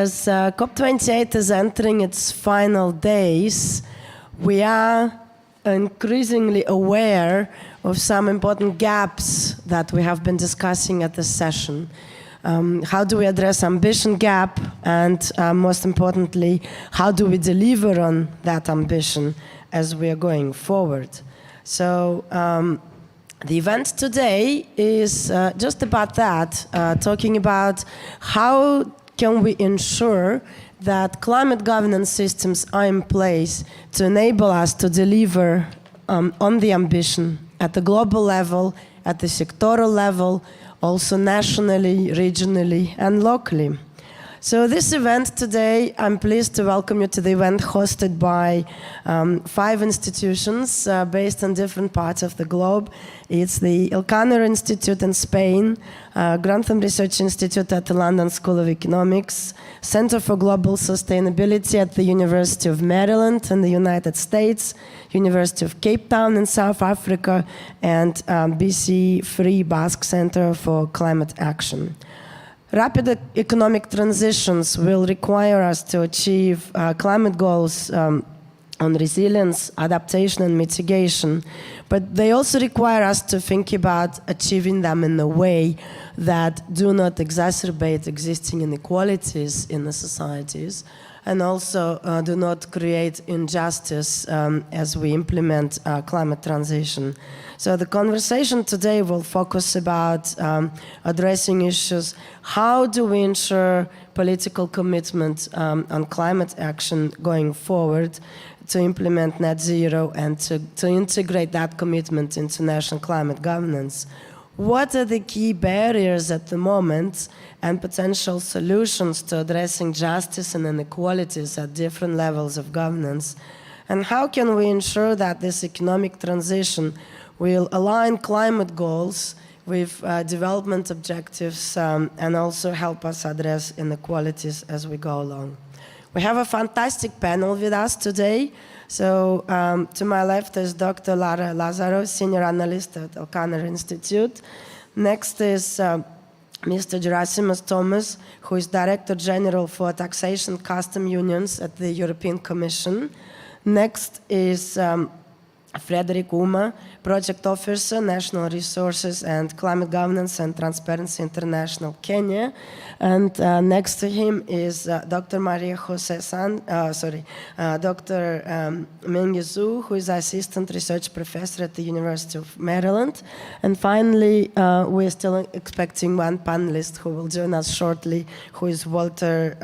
As COP28 is entering its final days, we are increasingly aware of some important gaps that we have been discussing at this session. How do we address ambition gap, and most importantly, how do we deliver on that ambition as we are going forward? So the event today is just about that, talking about how can we ensure that climate governance systems are in place to enable us to deliver on the ambition at the global level, at the sectoral level, also nationally, regionally, and locally. So this event today, I'm pleased to welcome you to the event hosted by 5 institutions based on different parts of the globe. It's the Elcano Royal Institute in Spain, Grantham Research Institute at the London School of Economics, Center for Global Sustainability at the University of Maryland in the United States, University of Cape Town in South Africa, and BC Free Basque Center for Climate Action. Rapid economic transitions will require us to achieve climate goals on resilience, adaptation, and mitigation, but they also require us to think about achieving them in a way that do not exacerbate existing inequalities in the societies, and also do not create injustice as we implement climate transition. So the conversation today will focus about addressing issues. How do we ensure political commitment on climate action going forward to implement net zero and to integrate that commitment into national climate governance? What are the key barriers at the moment and potential solutions to addressing justice and inequalities at different levels of governance? And how can we ensure that this economic transition will align climate goals with development objectives and also help us address inequalities as we go along? We have a fantastic panel with us today. So to my left is Dr. Lara Lazaro, Senior Analyst at Elcano Royal Institute. Next is Mr. Gerasimus Thomas, who is Director General for Taxation Custom Unions at the European Commission. Next is Frederick Uma, Project Officer, National Resources and Climate Governance and Transparency International, Kenya. And next to him is Dr. Maria Jose Dr. Meng Zhu, who is Assistant Research Professor at the University of Maryland. And finally, we're still expecting one panelist who will join us shortly, who is Walter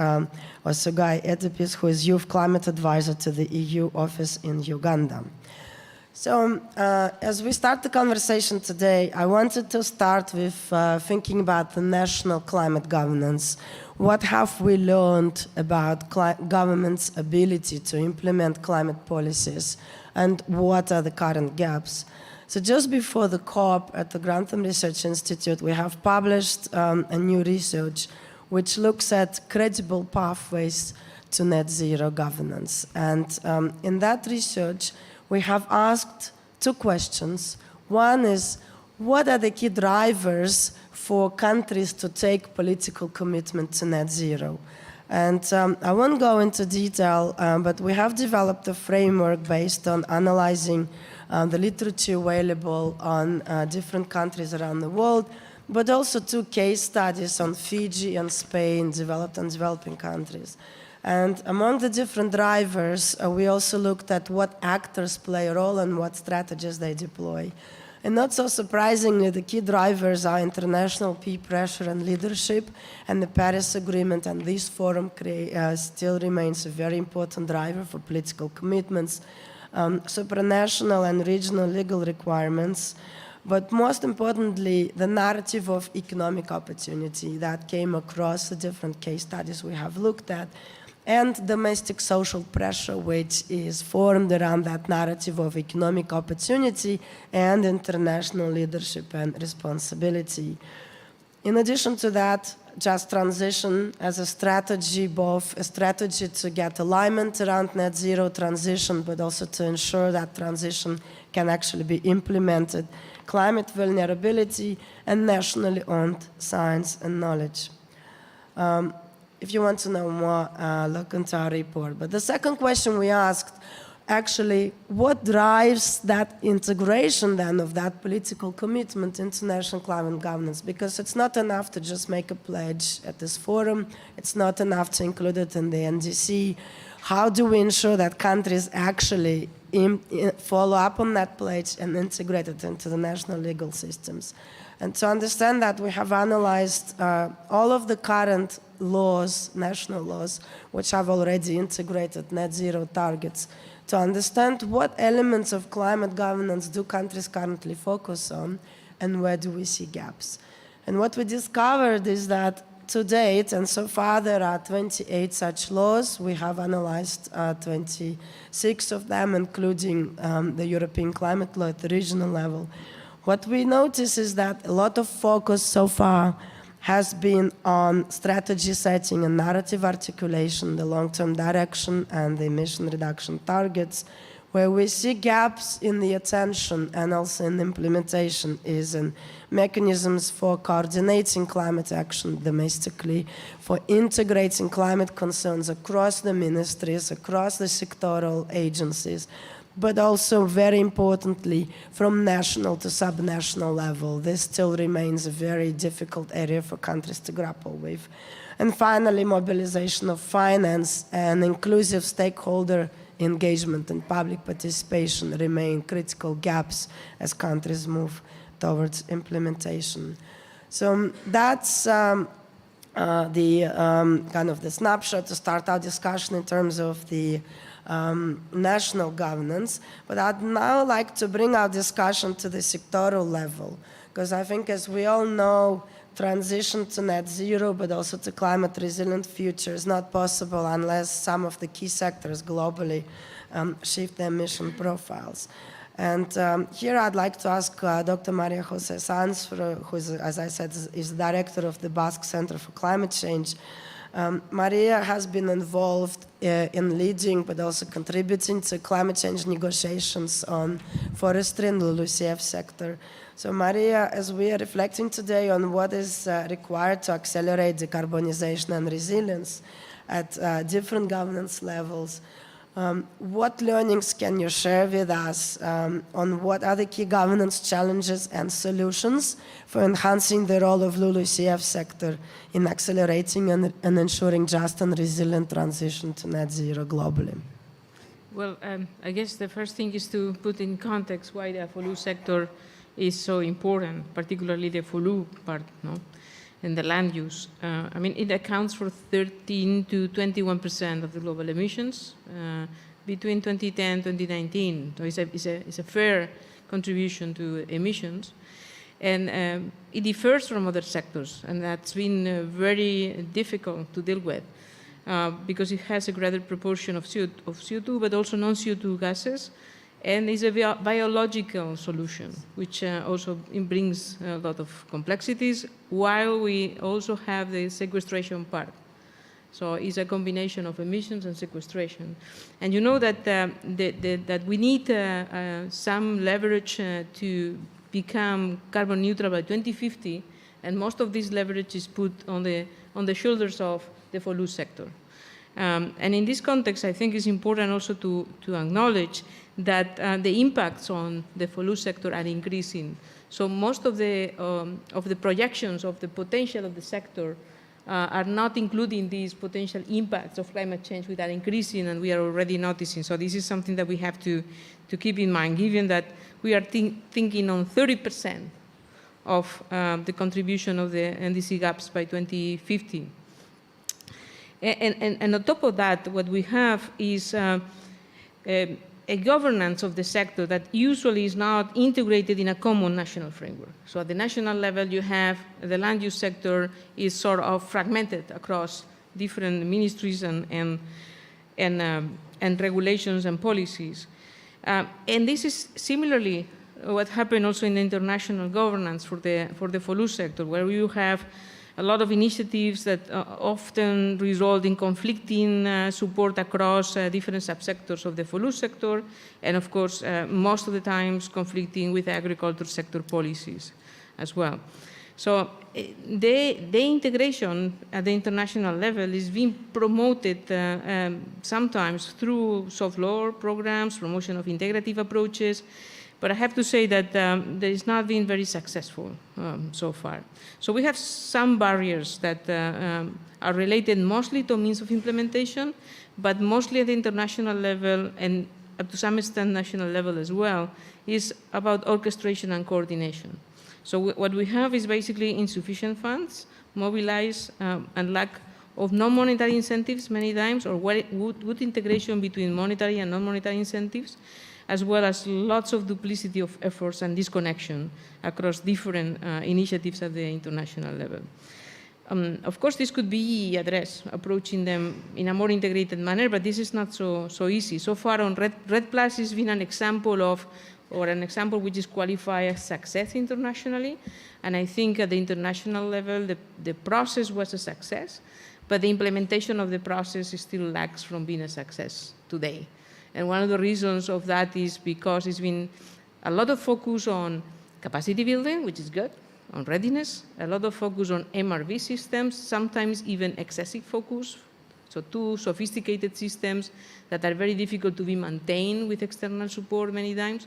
Osugai Edipis, who is Youth Climate Advisor to the EU Office in Uganda. So as we start the conversation today, I wanted to start with thinking about the national climate governance. What have we learned about government's ability to implement climate policies, and what are the current gaps? So just before the COP at the Grantham Research Institute, we have published a new research which looks at credible pathways to net zero governance. And in that research, we have asked 2 questions. One is, what are the key drivers for countries to take political commitment to net zero? And I won't go into detail, but we have developed a framework based on analyzing the literature available on different countries around the world, but also 2 case studies on Fiji and Spain, developed and developing countries. And among the different drivers, we also looked at what actors play a role and what strategies they deploy. And not so surprisingly, the key drivers are international peer pressure and leadership, and the Paris Agreement, and this forum still remains a very important driver for political commitments, supranational and regional legal requirements, but most importantly, the narrative of economic opportunity that came across the different case studies we have looked at, and domestic social pressure, which is formed around that narrative of economic opportunity and international leadership and responsibility. In addition to that, just transition as a strategy, both a strategy to get alignment around net zero transition, but also to ensure that transition can actually be implemented, climate vulnerability, and nationally owned science and knowledge. if you want to know more, look into our report. But the second question we asked, actually, what drives that integration then of that political commitment into national climate governance? Because it's not enough to just make a pledge at this forum. It's not enough to include it in the NDC. How do we ensure that countries actually follow up on that pledge and integrate it into the national legal systems? And to understand that, we have analyzed all of the current laws, national laws, which have already integrated net zero targets, to understand what elements of climate governance do countries currently focus on and where do we see gaps. And what we discovered is that to date, and so far there are 28 such laws. We have analyzed 26 of them, including the European climate law at the regional level. What we notice is that a lot of focus so far has been on strategy setting and narrative articulation, the long-term direction and the emission reduction targets. Where we see gaps in the attention and also in the implementation is in mechanisms for coordinating climate action domestically, for integrating climate concerns across the ministries, across the sectoral agencies, but also, very importantly, from national to subnational level. This still remains a very difficult area for countries to grapple with. And finally, mobilization of finance and inclusive stakeholder engagement and public participation remain critical gaps as countries move towards implementation. So that's the kind of the snapshot to start our discussion in terms of the national governance. But I'd now like to bring our discussion to the sectoral level, because I think, as we all know, transition to net zero, but also to climate resilient future is not possible unless some of the key sectors globally shift their emission profiles. And here I'd like to ask Dr. Maria Jose Sanz, who is, as I said, is the director of the Basque Center for Climate Change. Maria has been involved in leading, but also contributing to climate change negotiations on forestry and LULUCF sector. So Maria, as we are reflecting today on what is required to accelerate decarbonization and resilience at different governance levels, what learnings can you share with us on what are the key governance challenges and solutions for enhancing the role of LULUCF sector in accelerating and ensuring just and resilient transition to net zero globally? Well, I guess the first thing is to put in context why the FOLU sector is so important, particularly the FOLU part, no? And the land use. I mean, it accounts for 13 to 21% of the global emissions between 2010 and 2019. So it's a fair contribution to emissions. And it differs from other sectors, and that's been very difficult to deal with because it has a greater proportion of CO2, but also non-CO2 gases. And it's a biological solution, which also brings a lot of complexities, while we also have the sequestration part. So it's a combination of emissions and sequestration. And you know that, that we need some leverage to become carbon neutral by 2050, and most of this leverage is put on the shoulders of the FOLU sector. And in this context, I think it's important also to acknowledge that the impacts on the FOLU sector are increasing. So most of the projections of the potential of the sector are not including these potential impacts of climate change, which are increasing and we are already noticing. So this is something that we have to keep in mind, given that we are thinking on 30% of the contribution of the NDC gaps by 2050. And on top of that, what we have is a governance of the sector that usually is not integrated in a common national framework. So at the national level, you have the land use sector is sort of fragmented across different ministries and regulations and policies. And this is similarly what happened also in the international governance for the FOLU sector, where you have a lot of initiatives that often result in conflicting support across different subsectors of the FOLU sector, and of course, most of the times conflicting with agriculture sector policies. as well. So the integration at the international level is being promoted sometimes through soft law programs, promotion of integrative approaches, but I have to say that there is not been very successful so far. So we have some barriers that are related mostly to means of implementation, but mostly at the international level and up to some extent national level as well, is about orchestration and coordination. So what we have is basically insufficient funds, mobilized, and lack of non-monetary incentives many times, or good integration between monetary and non-monetary incentives, as well as lots of duplicity of efforts and disconnection across different initiatives at the international level. Of course, this could be addressed, approaching them in a more integrated manner, but this is not so easy. So far on RED Plus has been an example of, or an example which is qualified as success internationally. And I think at the international level, the process was a success, but the implementation of the process still lacks from being a success today. And one of the reasons of that is because it's been a lot of focus on capacity building, which is good, on readiness, a lot of focus on MRV systems, sometimes even excessive focus, so too sophisticated systems that are very difficult to be maintained with external support many times,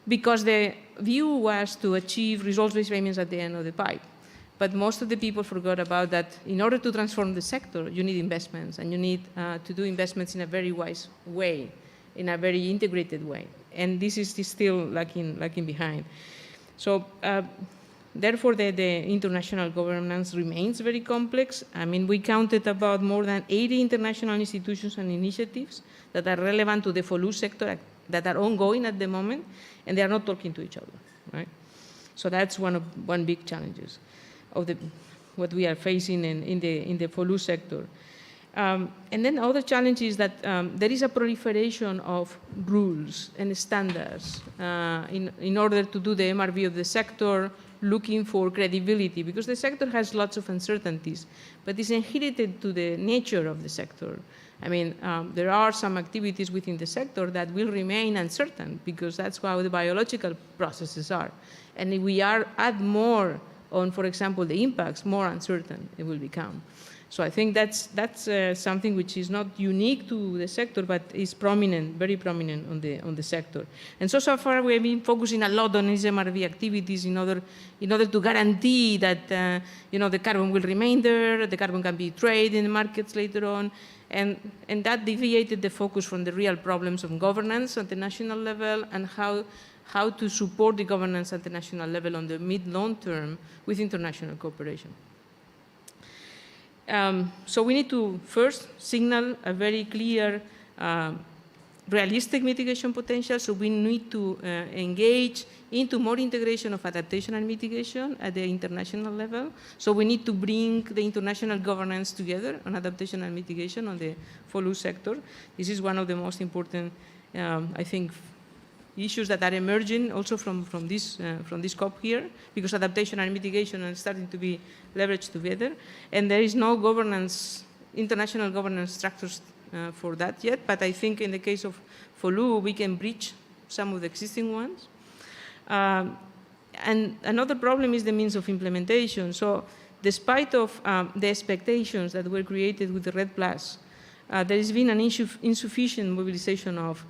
because the view was to achieve results-based payments at the end of the pipe. But most of the people forgot about that in order to transform the sector, you need investments, and you need to do investments in a very wise way, in a very integrated way. And this is still lacking behind. So therefore, the international governance remains very complex. I mean, we counted about more than 80 international institutions and initiatives that are relevant to the FOLU sector that are ongoing at the moment, and they are not talking to each other, right? So that's one big challenges of what we are facing in the FOLU sector. And then other challenge is that there is a proliferation of rules and standards in order to do the MRV of the sector, looking for credibility, because the sector has lots of uncertainties, but it's inherited to the nature of the sector. I mean, there are some activities within the sector that will remain uncertain, because that's how the biological processes are. And if we add more on, for example, the impacts, more uncertain it will become. So I think that's something which is not unique to the sector, but is prominent, very prominent on the sector. And so far we have been focusing a lot on these MRV activities in order to guarantee that the carbon will remain there, the carbon can be traded in the markets later on, and that deviated the focus from the real problems of governance at the national level and how to support the governance at the national level on the mid-long term with international cooperation. So we need to first signal a very clear, realistic mitigation potential. So we need to engage into more integration of adaptation and mitigation at the international level. So we need to bring the international governance together on adaptation and mitigation on the FOLU sector. This is one of the most important, I think, issues that are emerging also from this COP here, because adaptation and mitigation are starting to be leveraged together. And there is no governance, international governance structures for that yet, but I think in the case of FOLU, we can bridge some of the existing ones. And another problem is the means of implementation. So despite of the expectations that were created with the RED Plus, there has been an insufficient mobilization of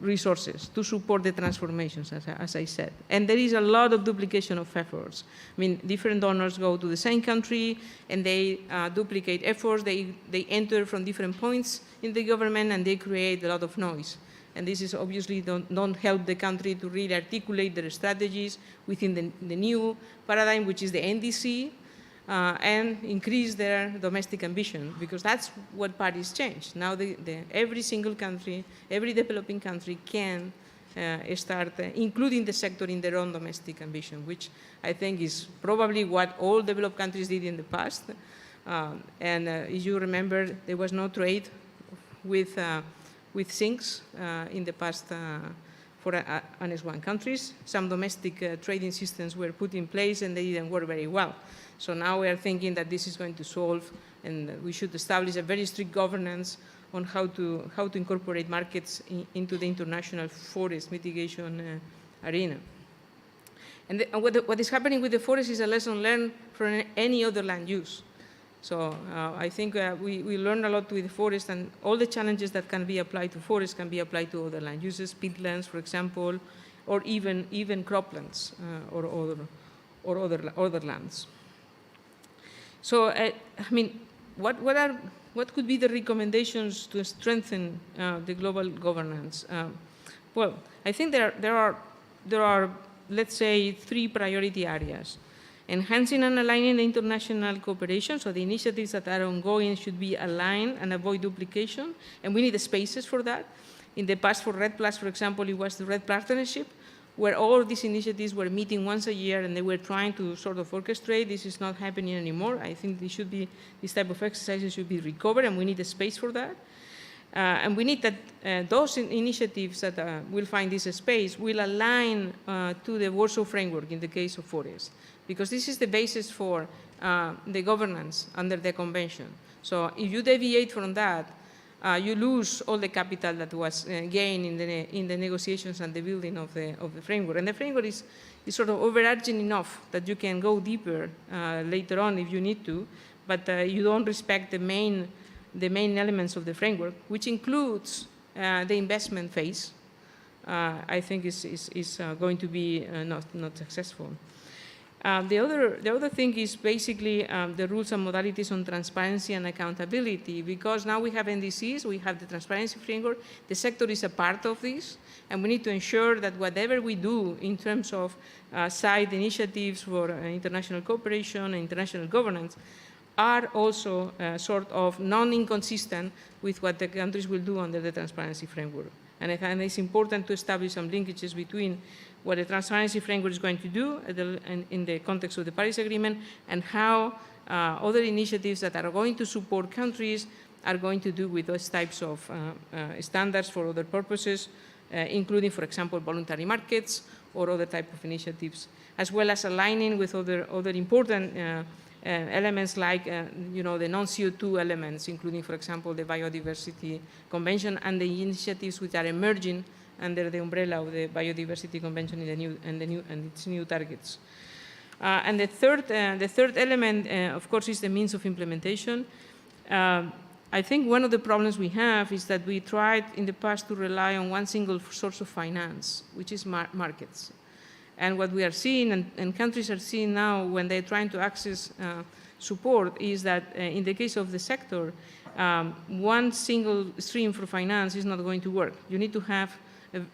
resources to support the transformations, as I said. And there is a lot of duplication of efforts. I mean, different donors go to the same country and they duplicate efforts. They enter from different points in the government and they create a lot of noise. And this is obviously don't help the country to really articulate their strategies within the new paradigm, which is the NDC, and increase their domestic ambition, because that's what Paris changed. Now every single country, every developing country can start including the sector in their own domestic ambition, which I think is probably what all developed countries did in the past. And as you remember, there was no trade with sinks in the past for NS1 countries. Some domestic trading systems were put in place and they didn't work very well. So now we are thinking that this is going to solve, and we should establish a very strict governance on how to incorporate markets into the international forest mitigation arena. And what is happening with the forest is a lesson learned from any other land use. So I think we learned a lot with the forest, and all the challenges that can be applied to forest can be applied to other land uses, peatlands, for example, or even croplands or other lands. So I mean, what could be the recommendations to strengthen the global governance? Well, I think there are, let's say, 3 priority areas. Enhancing and aligning the international cooperation, so the initiatives that are ongoing should be aligned and avoid duplication, and we need the spaces for that. In the past, for REDD+, for example, it was the REDD Partnership, where all these initiatives were meeting once a year and they were trying to sort of orchestrate. This is not happening anymore. I think this type of exercises should be recovered, and we need a space for that. And we need that those initiatives that will find this space will align to the Warsaw Framework in the case of forests, because this is the basis for the governance under the convention. So if you deviate from that, you lose all the capital that was gained in the negotiations and the building of the framework. And the framework is sort of overarching enough that you can go deeper later on if you need to, but you don't respect the main elements of the framework, which includes the investment phase. I think is going to be not successful. The other thing is basically the rules and modalities on transparency and accountability, because now we have NDCs, we have the transparency framework, the sector is a part of this, and we need to ensure that whatever we do in terms of side initiatives for international cooperation and international governance are also sort of non-inconsistent with what the countries will do under the transparency framework. And I think it's important to establish some linkages between what the transparency framework is going to do in the context of the Paris Agreement, and how other initiatives that are going to support countries are going to do with those types of standards for other purposes, including, for example, voluntary markets or other type of initiatives, as well as aligning with other important elements like the non-CO2 elements, including, for example, the Biodiversity Convention and the initiatives which are emerging under the umbrella of the Biodiversity Convention and its new targets. And the third element, of course, is the means of implementation. I think one of the problems we have is that we tried in the past to rely on one single source of finance, which is markets. And what we are seeing, and countries are seeing now when they're trying to access support, is that in the case of the sector, one single stream for finance is not going to work. You need to have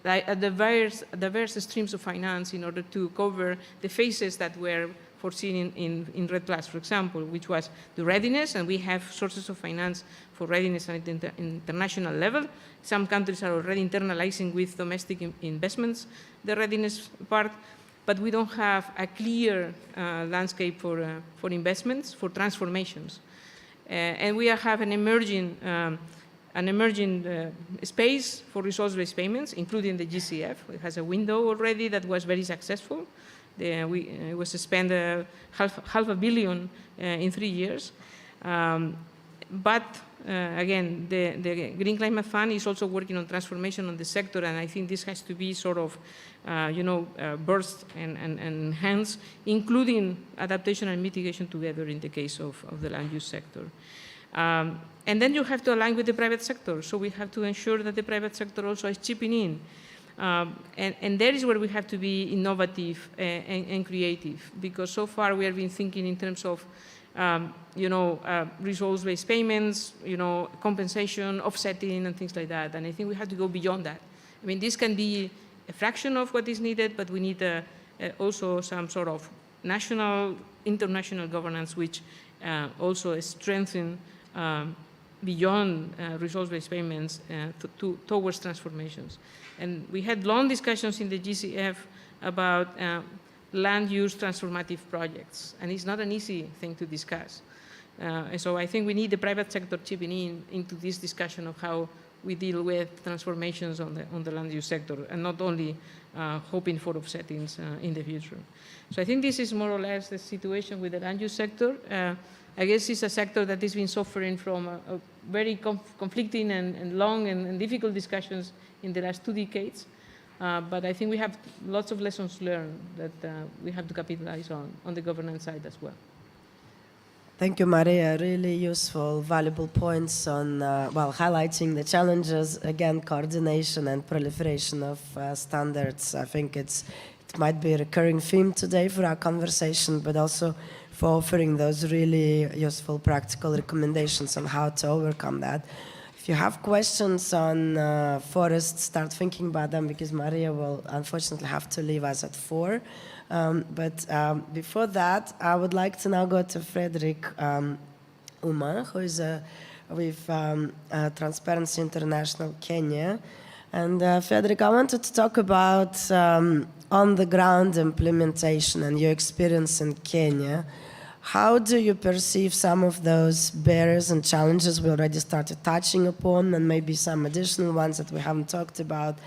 diverse streams of finance in order to cover the phases that were foreseen in REDD+, for example, which was the readiness, and we have sources of finance for readiness at the international level. Some countries are already internalizing with domestic investments the readiness part, but we don't have a clear landscape for investments, for transformations. And we have an emerging space for resource-based payments, including the GCF. It has a window already that was very successful. It was spent half a billion in 3 years. But again, the Green Climate Fund is also working on transformation on the sector, and I think this has to be sort of, burst and enhanced, including adaptation and mitigation together in the case of the land use sector. And then you have to align with the private sector. So we have to ensure that the private sector also is chipping in. And that is where we have to be innovative and creative, because so far we have been thinking in terms of resource-based payments, compensation, offsetting, and things like that. And I think we have to go beyond that. I mean, this can be a fraction of what is needed, but we need also some sort of national, international governance, which also strengthen beyond resource-based payments towards transformations. And we had long discussions in the GCF about land use transformative projects, and it's not an easy thing to discuss. And so I think we need the private sector chipping into this discussion of how we deal with transformations on the land use sector, and not only hoping for offsettings in the future. So I think this is more or less the situation with the land use sector. I guess it's a sector that has been suffering from a very conflicting and long and difficult discussions in the last 2 decades. But I think we have lots of lessons learned that we have to capitalize on the governance side as well. Thank you, Maria. Really useful, valuable points on, highlighting the challenges, again, coordination and proliferation of standards. I think it might be a recurring theme today for our conversation, but also for offering those really useful practical recommendations on how to overcome that. If you have questions on forests, start thinking about them, because Maria will unfortunately have to leave us at 4. But before that, I would like to now go to Frederick Uma, who is with Transparency International Kenya. And Frederick, I wanted to talk about on-the-ground implementation and your experience in Kenya. How do you perceive some of those barriers and challenges we already started touching upon, and maybe some additional ones that we haven't talked about?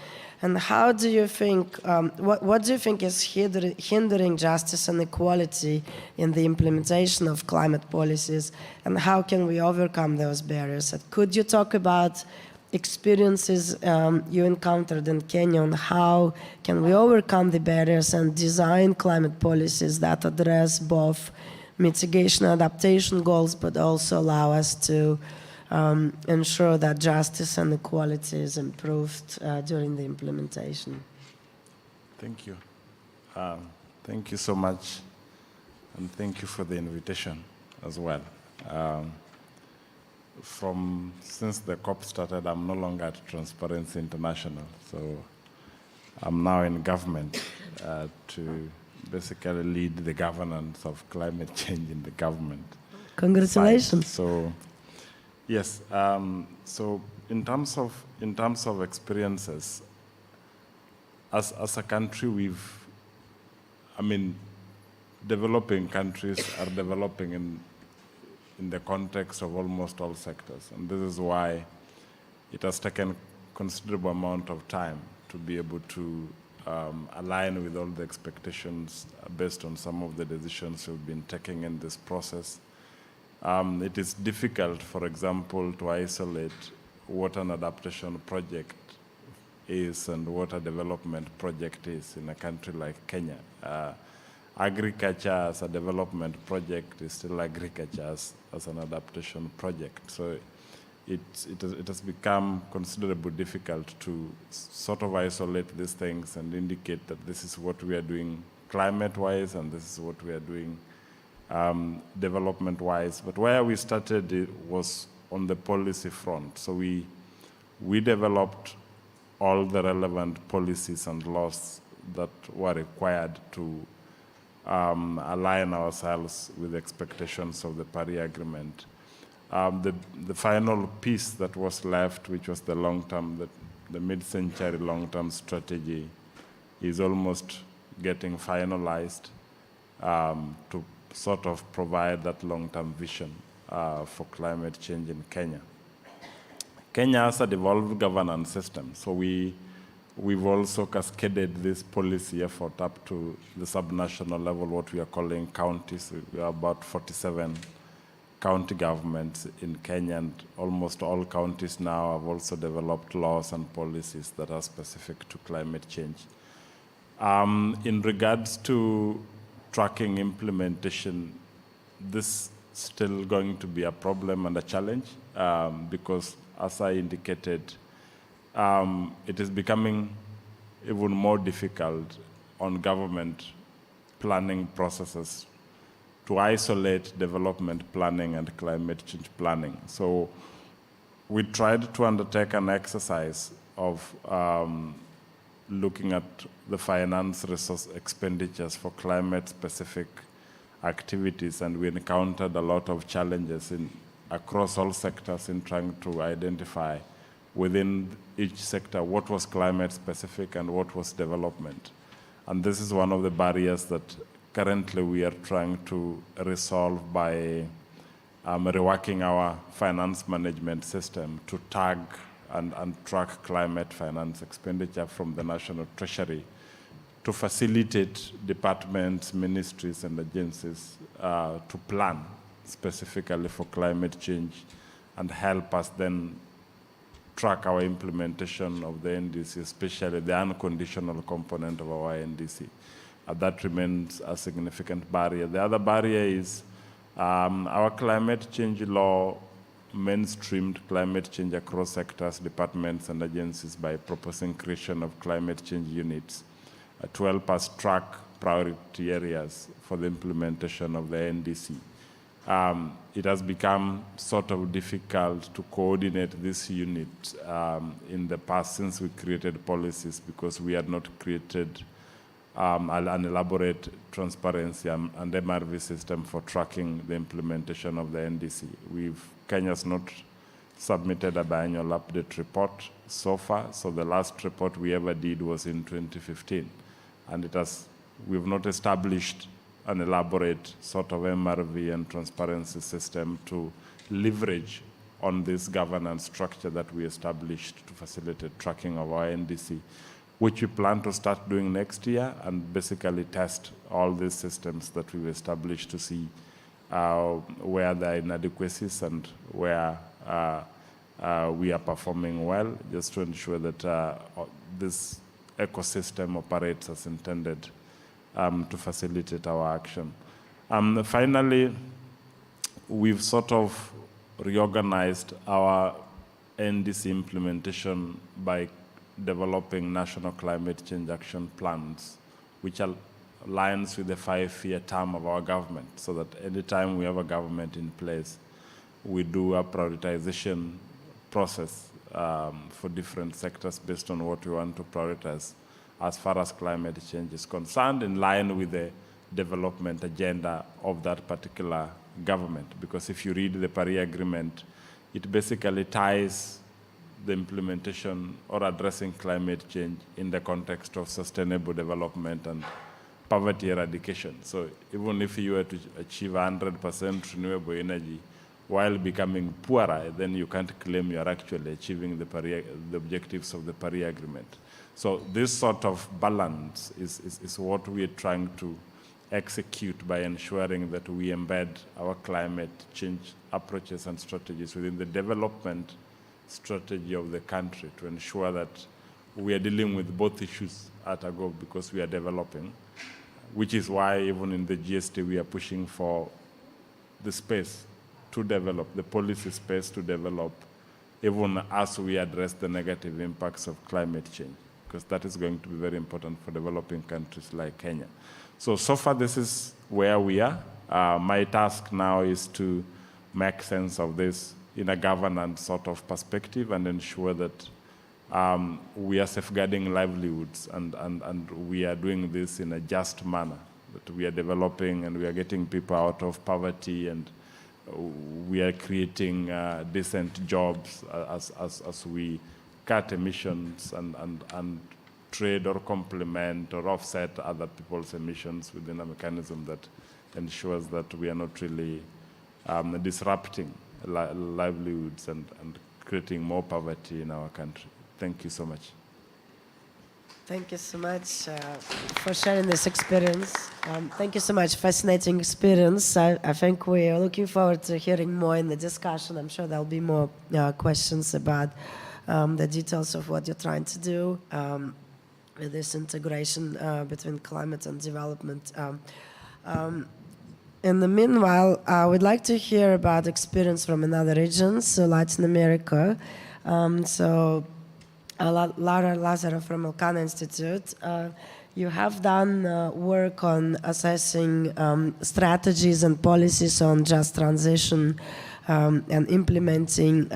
And how do you think, what do you think is hindering justice and equality in the implementation of climate policies, and how can we overcome those barriers? Could you talk about experiences you encountered in Kenya, on how can we overcome the barriers and design climate policies that address both mitigation and adaptation goals, but also allow us to ensure that justice and equality is improved during the implementation? Thank you. Thank you so much, and thank you for the invitation as well. Since the COP started, I'm no longer at Transparency International, so I'm now in government to basically lead the governance of climate change in the government. Congratulations. So, yes. So, in terms of experiences, as a country, developing countries are developing in the context of almost all sectors, and this is why it has taken considerable amount of time to be able to align with all the expectations based on some of the decisions we've been taking in this process. It is difficult, for example, to isolate what an adaptation project is and what a development project is in a country like Kenya. Agriculture as a development project is still agriculture as an adaptation project. So it has become considerably difficult to sort of isolate these things and indicate that this is what we are doing climate-wise and this is what we are doing development-wise. But where we started was on the policy front. So we developed all the relevant policies and laws that were required to align ourselves with the expectations of the Paris Agreement. The final piece that was left, which was the long-term, the mid-century long-term strategy, is almost getting finalized to sort of provide that long-term vision for climate change in Kenya. Kenya has a devolved governance system, so we've also cascaded this policy effort up to the subnational level, what we are calling counties. We are about 47 county governments in Kenya, and almost all counties now have also developed laws and policies that are specific to climate change. In regards to tracking implementation, this is still going to be a problem and a challenge because, as I indicated, it is becoming even more difficult on government planning processes to isolate development planning and climate change planning. So we tried to undertake an exercise of looking at the finance resource expenditures for climate-specific activities, and we encountered a lot of challenges across all sectors in trying to identify within each sector what was climate-specific and what was development. And this is one of the barriers that currently we are trying to resolve by reworking our finance management system to tag and track climate finance expenditure from the National Treasury to facilitate departments, ministries, and agencies to plan specifically for climate change and help us then track our implementation of the NDC, especially the unconditional component of our NDC. That remains a significant barrier. The other barrier is our climate change law mainstreamed climate change across sectors, departments, and agencies by proposing creation of climate change units to help us track priority areas for the implementation of the NDC. It has become sort of difficult to coordinate this unit in the past since we created policies, because we had not created an elaborate transparency and MRV system for tracking the implementation of the NDC. Kenya's not submitted a biannual update report so far, so the last report we ever did was in 2015, and we've not established an elaborate sort of MRV and transparency system to leverage on this governance structure that we established to facilitate tracking of our NDC, which we plan to start doing next year and basically test all these systems that we've established to see where there are inadequacies and where we are performing well, just to ensure that this ecosystem operates as intended to facilitate our action. Finally, we've sort of reorganized our NDC implementation by developing national climate change action plans, which aligns with the 5-year term of our government, so that anytime we have a government in place, we do a prioritization process for different sectors based on what we want to prioritize as far as climate change is concerned, in line with the development agenda of that particular government. Because if you read the Paris Agreement, it basically ties the implementation or addressing climate change in the context of sustainable development and poverty eradication. So even if you were to achieve 100% renewable energy while becoming poorer, then you can't claim you are actually achieving the objectives of the Paris Agreement. So this sort of balance is what we are trying to execute by ensuring that we embed our climate change approaches and strategies within the development strategy of the country, to ensure that we are dealing with both issues at a go, because we are developing, which is why even in the GST we are pushing for the space to develop, the policy space to develop, even as we address the negative impacts of climate change, because that is going to be very important for developing countries like Kenya. So far this is where we are. My task now is to make sense of this in a governance sort of perspective and ensure that we are safeguarding livelihoods and we are doing this in a just manner, that we are developing and we are getting people out of poverty, and we are creating decent jobs as we cut emissions and trade or complement or offset other people's emissions within a mechanism that ensures that we are not really disrupting livelihoods and creating more poverty in our country. Thank you so much. Thank you so much for sharing this experience. Thank you so much. Fascinating experience. I think we are looking forward to hearing more in the discussion. I'm sure there'll be more questions about the details of what you're trying to do with this integration between climate and development. In the meanwhile, I would like to hear about experience from another region, so Latin America. Lara Lazaro from Elcano Institute, you have done work on assessing strategies and policies on just transition and implementing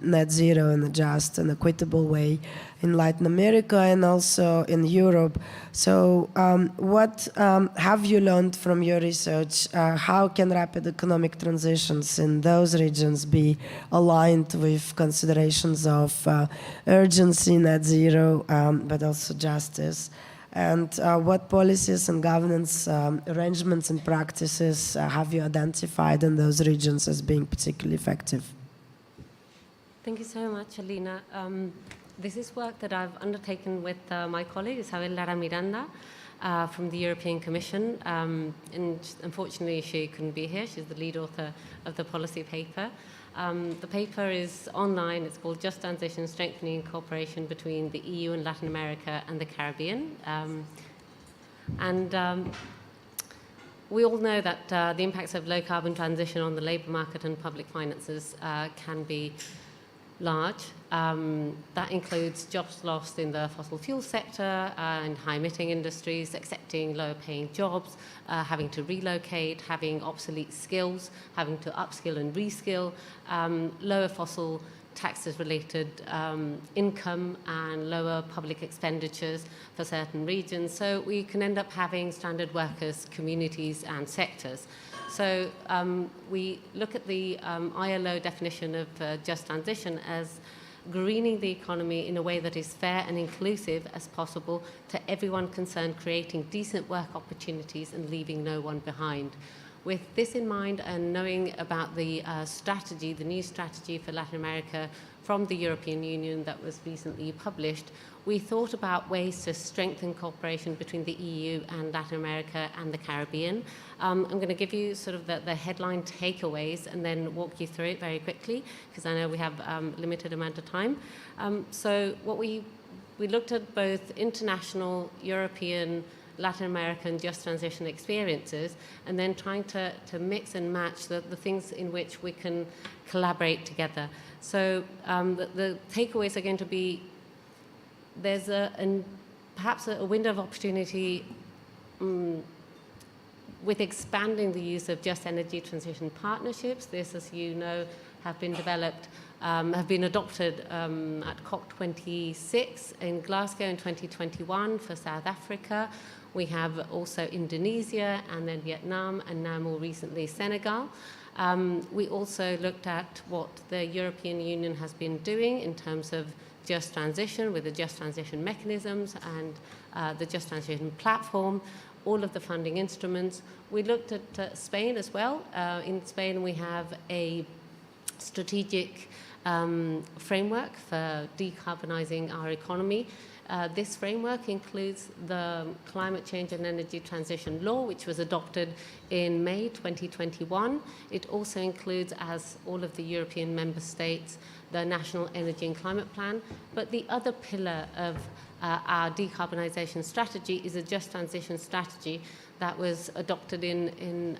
net zero in a just and equitable way in Latin America and also in Europe. So what have you learned from your research? How can rapid economic transitions in those regions be aligned with considerations of urgency, net zero, but also justice? And what policies and governance arrangements and practices have you identified in those regions as being particularly effective? Thank you so much, Alina. This is work that I've undertaken with my colleague, Isabel Lara Miranda, from the European Commission, and unfortunately she couldn't be here. She's the lead author of the policy paper. The paper is online. It's called Just Transition, Strengthening Cooperation Between the EU and Latin America and the Caribbean. We all know that the impacts of low-carbon transition on the labour market and public finances can be large. That includes jobs lost in the fossil fuel sector and high-emitting industries, accepting lower-paying jobs, having to relocate, having obsolete skills, having to upskill and reskill, lower fossil taxes-related income and lower public expenditures for certain regions. So we can end up having stranded workers, communities and sectors. So we look at the ILO definition of just transition as greening the economy in a way that is fair and inclusive as possible to everyone concerned, creating decent work opportunities and leaving no one behind. With this in mind and knowing about the strategy, the new strategy for Latin America from the European Union that was recently published, we thought about ways to strengthen cooperation between the EU and Latin America and the Caribbean. I'm going to give you sort of the headline takeaways and then walk you through it very quickly because I know we have a limited amount of time. So what we looked at both international, European, Latin American just transition experiences, and then trying to mix and match the things in which we can collaborate together. So the takeaways are going to be, there's perhaps a window of opportunity with expanding the use of just energy transition partnerships. This, as you know, have been developed, have been adopted at COP26 in Glasgow in 2021 for South Africa. We have also Indonesia and then Vietnam and now more recently Senegal. We also looked at what the European Union has been doing in terms of just transition with the just transition mechanisms and the just transition platform, all of the funding instruments. We looked at Spain as well. In Spain we have a strategic framework for decarbonizing our economy. This framework includes the Climate Change and Energy Transition Law, which was adopted in May 2021. It also includes, as all of the European member states, the National Energy and Climate Plan. But the other pillar of our decarbonisation strategy is a just transition strategy that was adopted in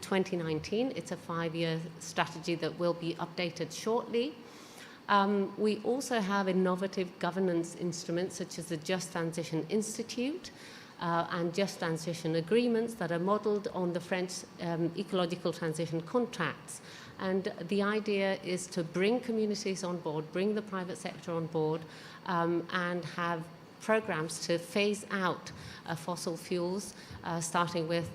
2019. It's a 5-year strategy that will be updated shortly. We also have innovative governance instruments such as the Just Transition Institute and Just Transition Agreements that are modelled on the French ecological transition contracts. And the idea is to bring communities on board, bring the private sector on board, and have programs to phase out fossil fuels, starting with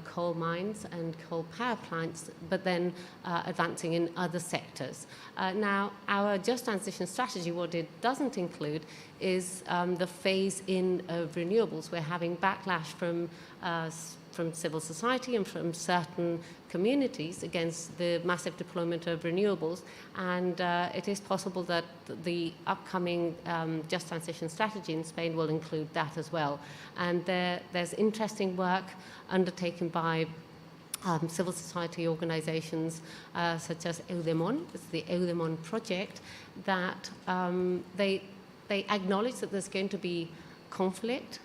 coal mines and coal power plants, but then advancing in other sectors. Now, our just transition strategy, what it doesn't include is the phase-in of renewables. We're having backlash from civil society and from certain communities against the massive deployment of renewables, and it is possible that the upcoming just transition strategy in Spain will include that as well. And there's interesting work undertaken by civil society organizations such as Eudemon. It's the Eudemon project that they acknowledge that there's going to be conflict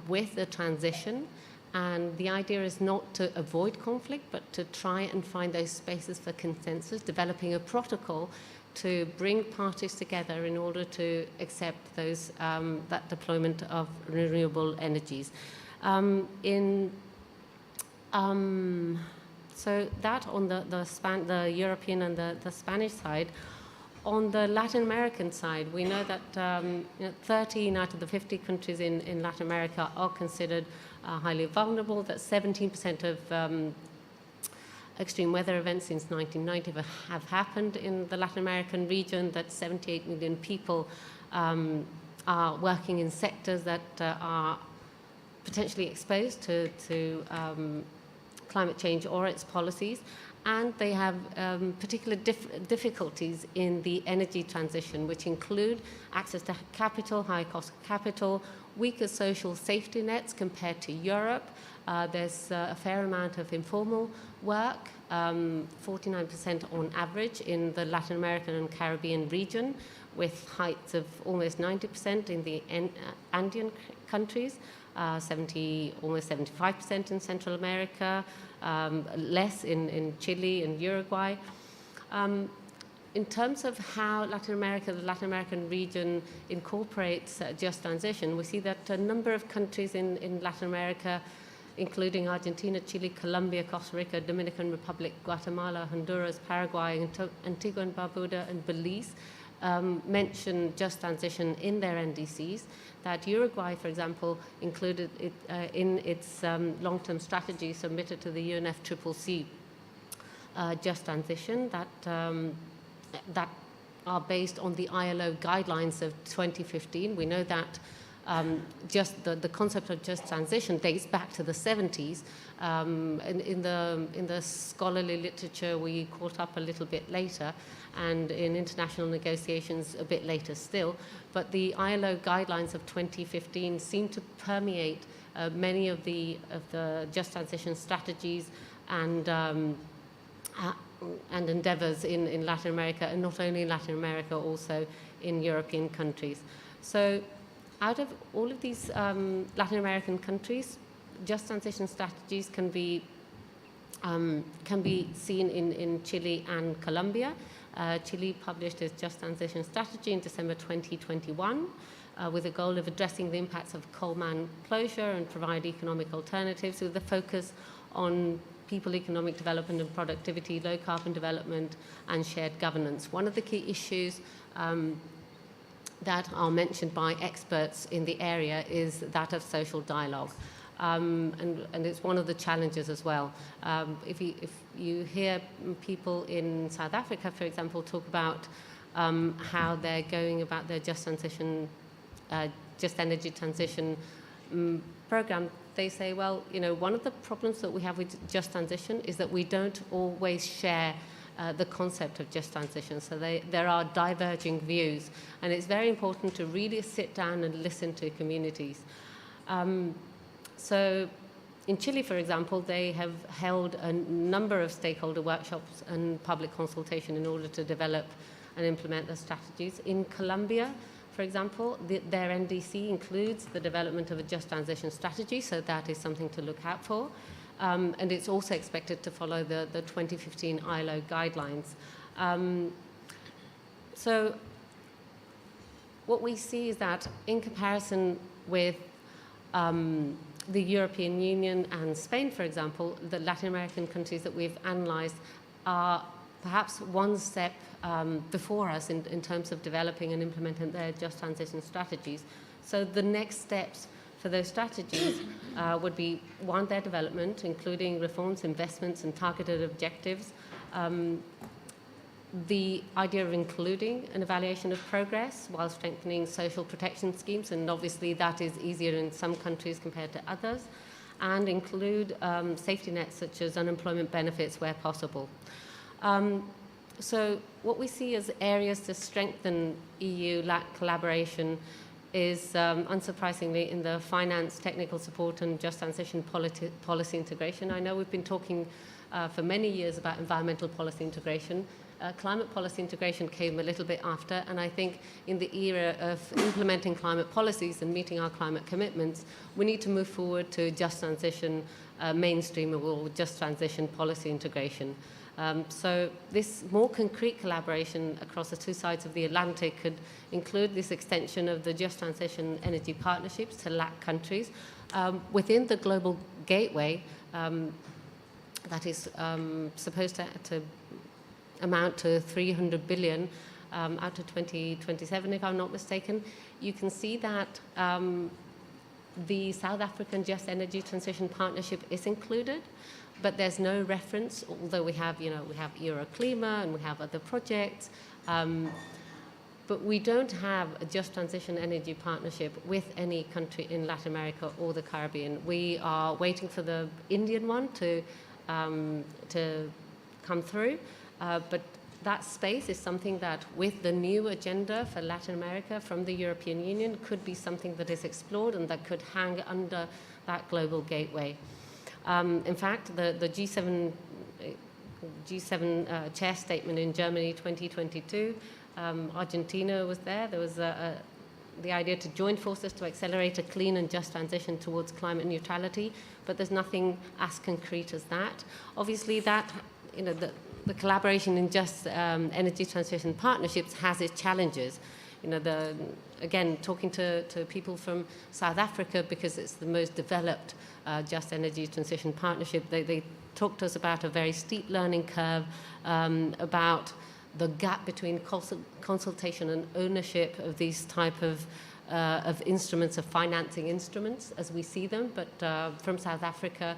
with the transition. And the idea is not to avoid conflict, but to try and find those spaces for consensus, developing a protocol to bring parties together in order to accept those that deployment of renewable energies. So that on the European and the Spanish side. On the Latin American side, we know that 13 out of the 50 countries in Latin America are considered highly vulnerable, that 17% of extreme weather events since 1990 have happened in the Latin American region, that 78 million people are working in sectors that are potentially exposed to climate change or its policies, and they have particular difficulties in the energy transition, which include access to capital, high cost of capital, weaker social safety nets compared to Europe. There's a fair amount of informal work, 49% on average in the Latin American and Caribbean region, with heights of almost 90% in the Andean countries, almost 75% in Central America, less in Chile and Uruguay. In terms of how Latin America, the Latin American region incorporates just transition, we see that a number of countries in Latin America, including Argentina, Chile, Colombia, Costa Rica, Dominican Republic, Guatemala, Honduras, Paraguay, Antigua and Barbuda, and Belize, mention just transition in their NDCs. That Uruguay, for example, included it in its long-term strategy submitted to the UNFCCC just transition that are based on the ILO guidelines of 2015. We know that just the concept of just transition dates back to the 70s. In the scholarly literature, we caught up a little bit later, and in international negotiations a bit later still. But the ILO guidelines of 2015 seem to permeate many of the just transition strategies and endeavors in Latin America, and not only in Latin America, also in European countries. So out of all of these Latin American countries, just transition strategies can be seen in Chile and Colombia. Chile published its just transition strategy in December 2021 with the goal of addressing the impacts of coal mine closure and provide economic alternatives with a focus on people, economic development and productivity, low carbon development, and shared governance. One of the key issues that are mentioned by experts in the area is that of social dialogue. And it's one of the challenges as well. If you hear people in South Africa, for example, talk about how they're going about their just transition, just energy transition program, they say, well, you know, one of the problems that we have with just transition is that we don't always share the concept of just transition. So there are diverging views, and it's very important to really sit down and listen to communities. So in Chile, for example, they have held a number of stakeholder workshops and public consultation in order to develop and implement the strategies. In Colombia, for example, their NDC includes the development of a just transition strategy, so that is something to look out for. And it's also expected to follow the 2015 ILO guidelines. So what we see is that in comparison with the European Union and Spain, for example, the Latin American countries that we've analysed are perhaps one step before us in terms of developing and implementing their just transition strategies. So the next steps for those strategies would be, one, their development, including reforms, investments, and targeted objectives. The idea of including an evaluation of progress while strengthening social protection schemes, and obviously that is easier in some countries compared to others, and include safety nets such as unemployment benefits where possible. So what we see as areas to strengthen EU-LAC collaboration is, unsurprisingly, in the finance, technical support, and just transition policy integration. I know we've been talking for many years about environmental policy integration. Climate policy integration came a little bit after, and I think in the era of implementing climate policies and meeting our climate commitments, we need to move forward to just transition mainstream or just transition policy integration. So this more concrete collaboration across the two sides of the Atlantic could include this extension of the Just Transition Energy Partnerships to LAC countries within the Global Gateway that is supposed to amount to 300 billion out to 2027, if I'm not mistaken. You can see that the South African Just Energy Transition Partnership is included, but there's no reference, although we have Euroclima and we have other projects, but we don't have a Just Transition Energy Partnership with any country in Latin America or the Caribbean. We are waiting for the Indian one to to come through. But that space is something that, with the new agenda for Latin America from the European Union, could be something that is explored and that could hang under that global gateway. In fact, the G7 chair statement in Germany 2022, Argentina was there. There was the idea to join forces to accelerate a clean and just transition towards climate neutrality, but there's nothing as concrete as that. Obviously, that, you know, the collaboration in just energy transition partnerships has its challenges. You know, again, talking to people from South Africa, because it's the most developed just energy transition partnership, they talked to us about a very steep learning curve, about the gap between consultation and ownership of these type of instruments, of financing instruments as we see them. But from South Africa,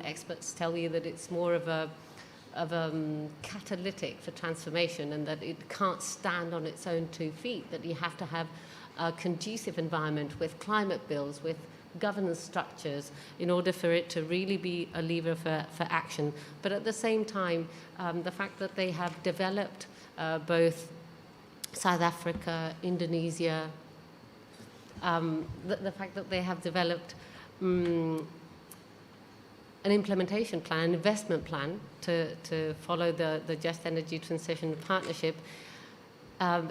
experts tell you that it's more of a catalytic for transformation, and that it can't stand on its own 2 feet, that you have to have a conducive environment with climate bills, with governance structures, in order for it to really be a lever for action. But at the same time, the fact that they have developed both South Africa, Indonesia, the fact that they have developed an implementation plan, an investment plan to follow the Just Energy Transition Partnership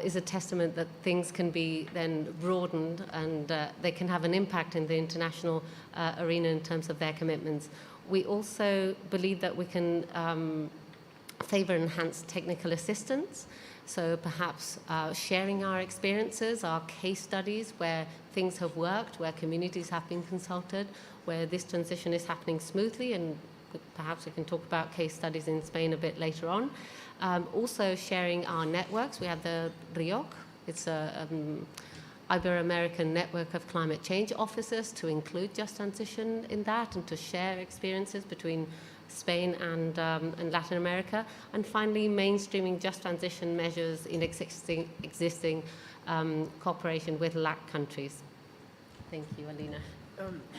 is a testament that things can be then broadened, and they can have an impact in the international arena in terms of their commitments. We also believe that we can favor enhanced technical assistance. So perhaps sharing our experiences, our case studies where things have worked, where communities have been consulted, where this transition is happening smoothly, and perhaps we can talk about case studies in Spain a bit later on. Also sharing our networks. We have the RIOC. It's an Ibero-American network of climate change officers to include just transition in that, and to share experiences between Spain and Latin America. And finally, mainstreaming just transition measures in existing cooperation with LAC countries. Thank you, Alina.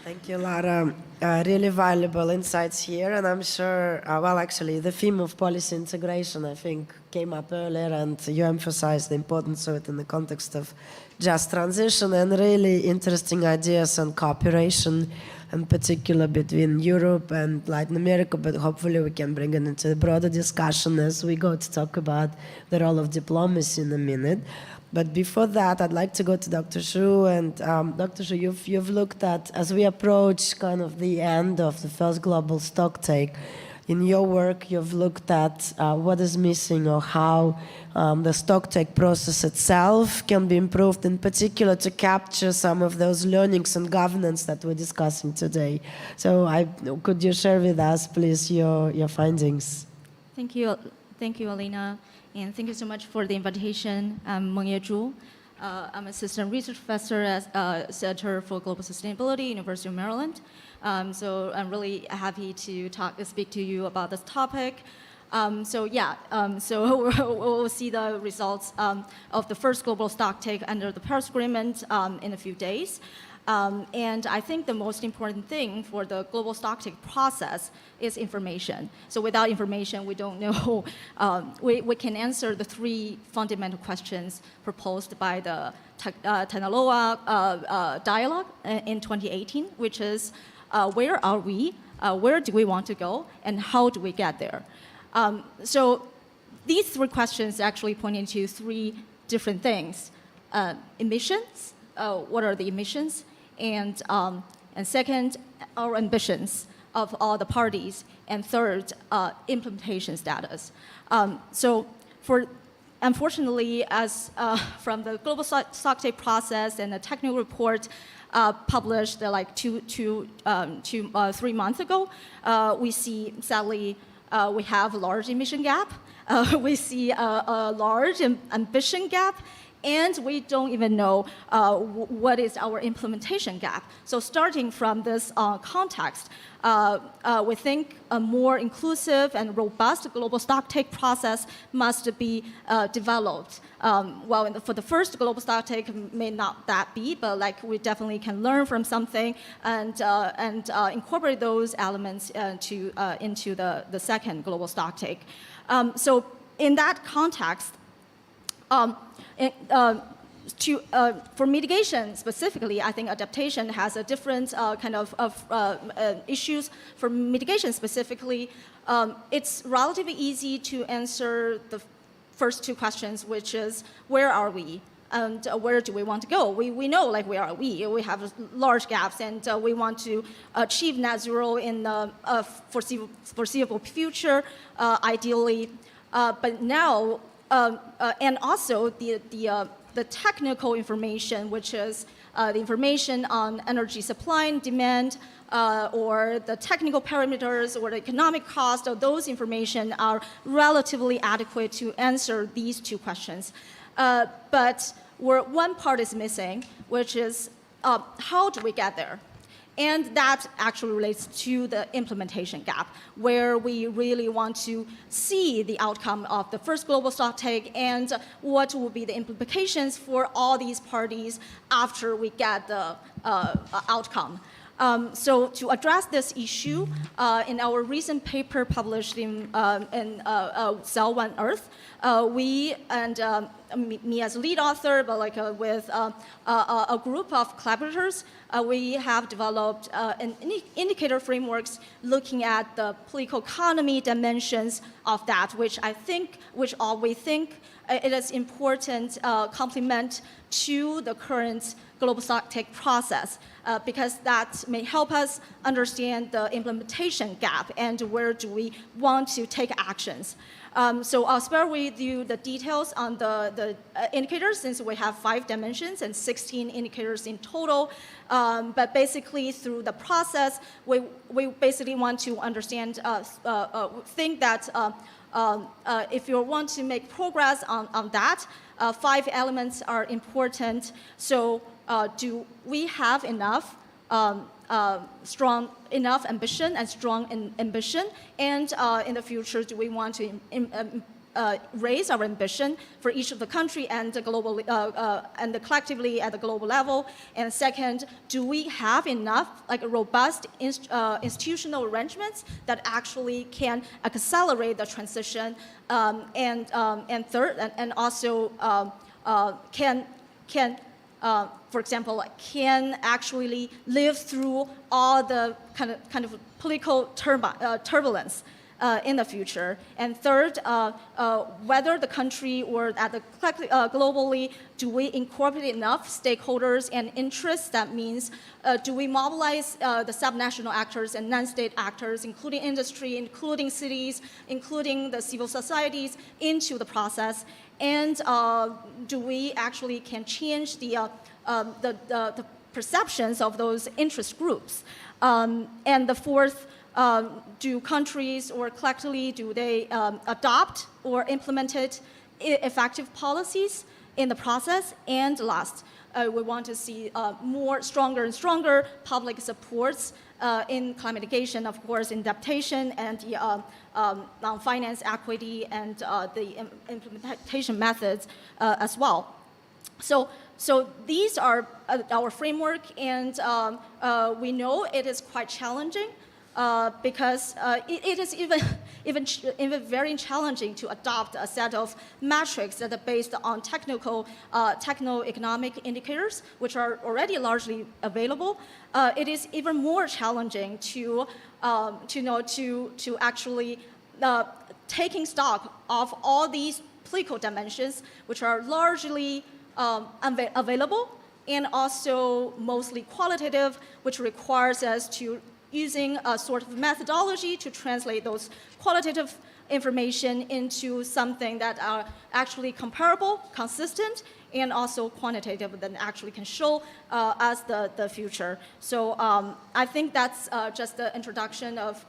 Thank you, Lara. Really valuable insights here, and I'm sure, well, actually, the theme of policy integration, I think, came up earlier, and you emphasized the importance of it in the context of just transition, and really interesting ideas on cooperation, in particular between Europe and Latin America, but hopefully we can bring it into the broader discussion as we go to talk about the role of diplomacy in a minute. But before that, I'd like to go to Dr. Xu. And Dr. Xu, you've looked at, as we approach kind of the end of the first global stocktake, in your work, you've looked at what is missing, or how the stocktake process itself can be improved, in particular to capture some of those learnings and governance that we're discussing today. So could you share with us, please, your findings? Thank you, Alina. And thank you so much for the invitation. I'm Mengye Zhu. I'm Assistant Research Professor at Center for Global Sustainability, University of Maryland. So I'm really happy to speak to you about this topic. So we'll see the results of the first global stocktake under the Paris Agreement in a few days. And I think the most important thing for the global stocktake process is information. So without information, we don't know, we can answer the 3 fundamental questions proposed by the Tanaloa dialogue in 2018, which is where are we, where do we want to go, and how do we get there? So these 3 questions actually point into 3 different things. Emissions, what are the emissions? And second, our ambitions of all the parties, and third, implementation status. Unfortunately, as from the global stocktake process and the technical report published like 3 months ago, we see, sadly, we have a large emission gap. We see a large ambition gap, and we don't even know what is our implementation gap. So starting from this context, we think a more inclusive and robust global stocktake process must be developed. For the first global stocktake may not that be, but like we definitely can learn from something and incorporate those elements into the second global stocktake. So in that context, for mitigation specifically, I think adaptation has a different kind of issues. For mitigation specifically, it's relatively easy to answer the first two questions, which is where are we and where do we want to go? We know like where are we? We have large gaps and we want to achieve net zero in the foreseeable future, ideally. But now, and also the technical information, which is the information on energy supply and demand, or the technical parameters or the economic cost of those information are relatively adequate to answer these two questions. But where one part is missing, which is how do we get there? And that actually relates to the implementation gap, where we really want to see the outcome of the first global stocktake and what will be the implications for all these parties after we get the outcome. So to address this issue, in our recent paper published in Cell One Earth, we and me as lead author, but like with a group of collaborators, we have developed an indicator frameworks looking at the political economy dimensions of that, which we think it is important complement to the current global stocktake process, because that may help us understand the implementation gap and where do we want to take actions. So I'll spare with you the details on the indicators, since we have 5 dimensions and 16 indicators in total. But basically through the process, we basically want to understand, think that if you want to make progress on that, 5 elements are important. So do we have enough strong enough ambition and strong ambition? And in the future, do we want to raise our ambition for each of the country and globally and collectively at the global level? And second, do we have enough like robust institutional arrangements that actually can accelerate the transition? And third, and also can for example, can actually live through all the kind of political turbulence in the future. And third, whether the country or at the globally, do we incorporate enough stakeholders and interests? That means, do we mobilize the subnational actors and non-state actors, including industry, including cities, including the civil societies, into the process? And do we actually can change the perceptions of those interest groups? And the fourth, do countries or collectively, do they adopt or implement effective policies in the process? And last, we want to see stronger and stronger public supports in climate mitigation, of course, in adaptation and the finance equity and the implementation methods as well. So these are our framework, and we know it is quite challenging because it is even very challenging to adopt a set of metrics that are based on techno-economic indicators, which are already largely available. It is even more challenging to actually taking stock of all these political dimensions, which are largely available and also mostly qualitative, which requires us to using a sort of methodology to translate those qualitative information into something that are actually comparable, consistent, and also quantitative that actually can show us the future. So I think that's just the introduction of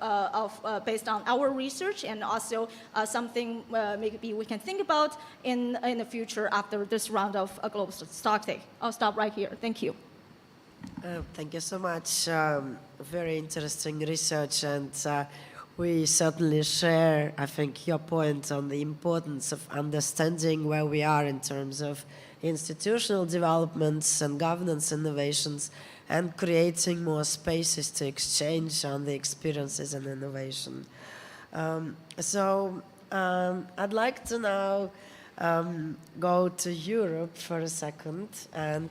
based on our research, and also something maybe we can think about in the future after this round of global stocktake. I'll stop right here. Thank you. Thank you so much. Very interesting research, and we certainly share, I think, your point on the importance of understanding where we are in terms of institutional developments and governance innovations, and creating more spaces to exchange on the experiences and innovation. I'd like to now go to Europe for a second, and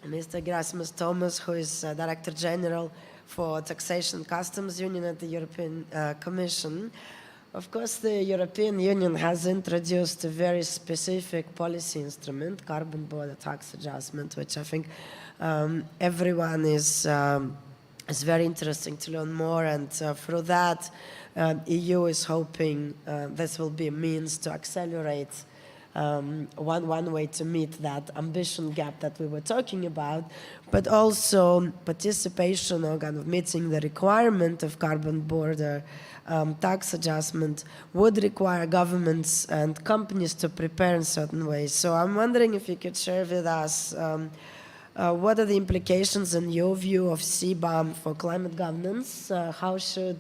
Mr. Erasmus Thomas, who is Director General for Taxation and Customs Union at the European Commission. Of course, the European Union has introduced a very specific policy instrument, carbon border tax adjustment, which I think everyone is very interesting to learn more. And through that, EU is hoping this will be a means to accelerate one way to meet that ambition gap that we were talking about, but also participation or kind of meeting the requirement of carbon border tax adjustment would require governments and companies to prepare in certain ways. So I'm wondering if you could share with us what are the implications in your view of CBAM for climate governance? How should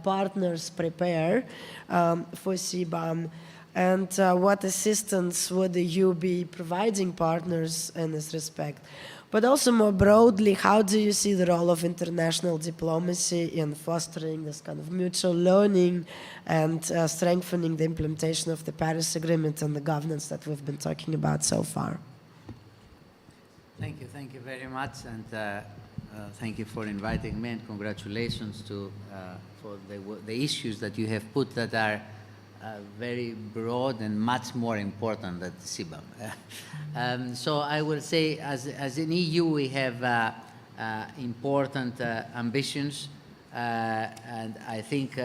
partners prepare for CBAM? And what assistance would the EU be providing partners in this respect? But also more broadly, how do you see the role of international diplomacy in fostering this kind of mutual learning and strengthening the implementation of the Paris Agreement and the governance that we've been talking about so far? Thank you very much, and thank you for inviting me, and congratulations for the issues that you have put that are very broad and much more important than the CBAM. So I will say, as an EU, we have important ambitions, and I think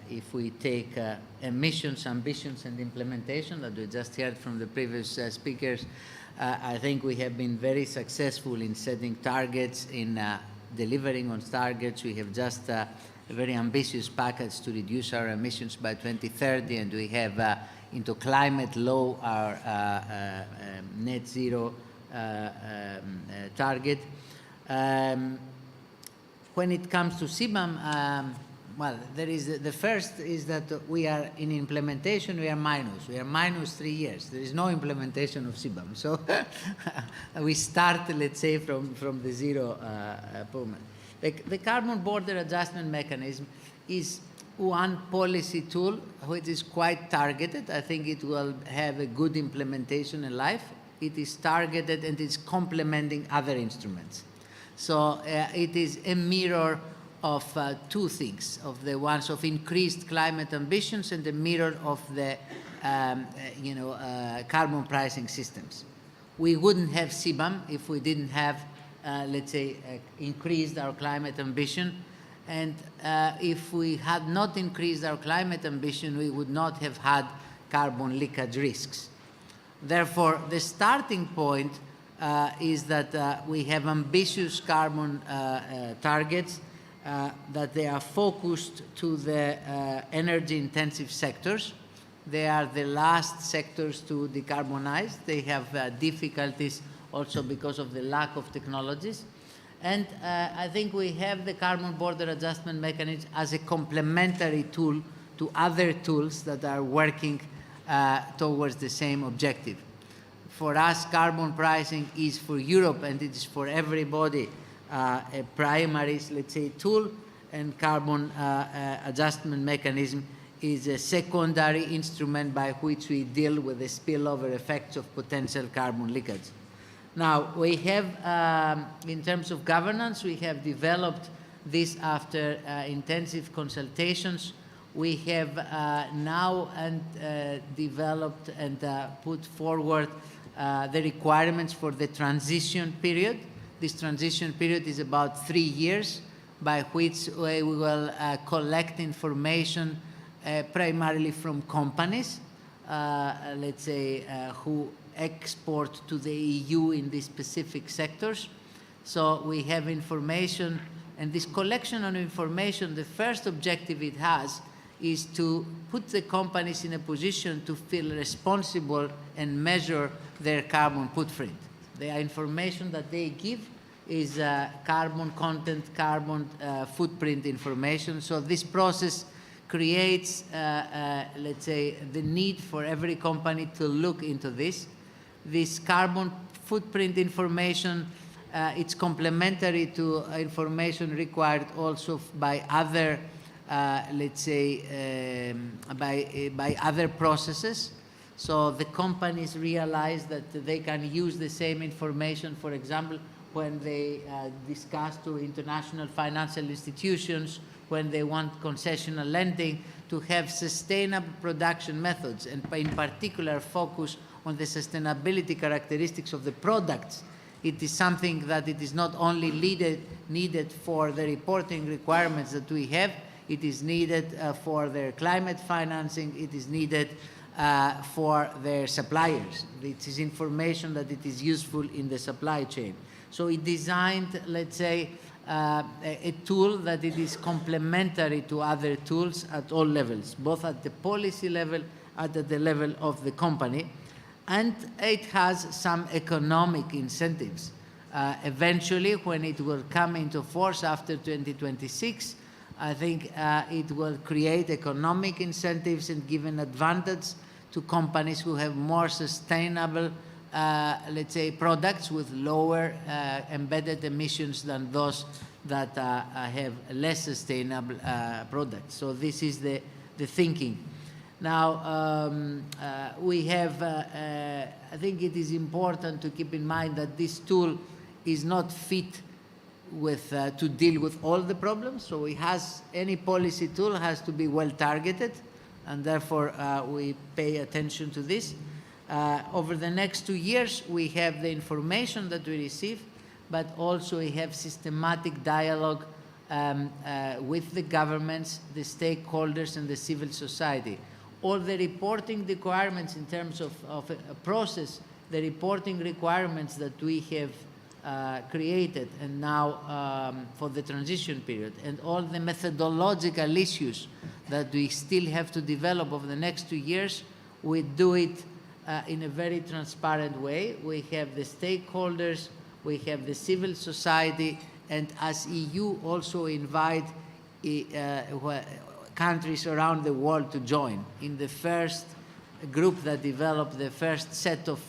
if we take emissions, ambitions, and implementation that we just heard from the previous speakers, I think we have been very successful in setting targets, in delivering on targets. We have just a very ambitious package to reduce our emissions by 2030, and we have into climate law our net zero target. When it comes to CBAM, well, there is the first is that we are in implementation. We are minus 3 years. There is no implementation of CBAM. So we start, let's say, from the zero moment. The carbon border adjustment mechanism is one policy tool which is quite targeted. I think it will have a good implementation in life. It is targeted and it's complementing other instruments. So it is a mirror of two things, of the ones of increased climate ambitions and the mirror of the carbon pricing systems. We wouldn't have CBAM if we didn't have, let's say, increased our climate ambition. And if we had not increased our climate ambition, we would not have had carbon leakage risks. Therefore, the starting point is that we have ambitious carbon targets, that they are focused to the energy-intensive sectors. They are the last sectors to decarbonize. They have difficulties also because of the lack of technologies. And I think we have the carbon border adjustment mechanism as a complementary tool to other tools that are working towards the same objective. For us, carbon pricing is for Europe, and it is for everybody a primary, let's say, tool, and carbon adjustment mechanism is a secondary instrument by which we deal with the spillover effects of potential carbon leakage. Now, we have, in terms of governance, we have developed this after intensive consultations. We have now developed and put forward the requirements for the transition period. This transition period is about 3 years, by which we will collect information primarily from companies, let's say, who export to the EU in these specific sectors. So we have information, and this collection of information, the first objective it has is to put the companies in a position to feel responsible and measure their carbon footprint. The information that they give is carbon content, carbon footprint information. So this process creates, let's say, the need for every company to look into this. This carbon footprint information, it's complementary to information required also by other, let's say, by other processes. So the companies realize that they can use the same information, for example, when they discuss to international financial institutions, when they want concessional lending, to have sustainable production methods, and in particular focus on the sustainability characteristics of the products. It is something that it is not only needed for the reporting requirements that we have, it is needed for their climate financing, it is needed for their suppliers. It is information that it is useful in the supply chain. So it designed, let's say, a tool that it is complementary to other tools at all levels, both at the policy level and at the level of the company. And it has some economic incentives. Eventually, when it will come into force after 2026, I think it will create economic incentives and give an advantage to companies who have more sustainable, let's say, products with lower embedded emissions than those that have less sustainable products. So this is the thinking. Now, we have, I think it is important to keep in mind that this tool is not fit with, to deal with all the problems. So it has, any policy tool has to be well targeted, and therefore we pay attention to this. Over the next 2 years, we have the information that we receive, but also we have systematic dialogue with the governments, the stakeholders, and the civil society. All the reporting requirements in terms of a process, the reporting requirements that we have created and now for the transition period, and all the methodological issues that we still have to develop over the next 2 years, we do it in a very transparent way. We have the stakeholders, we have the civil society, and as EU also invite countries around the world to join. In the first group that developed the first set of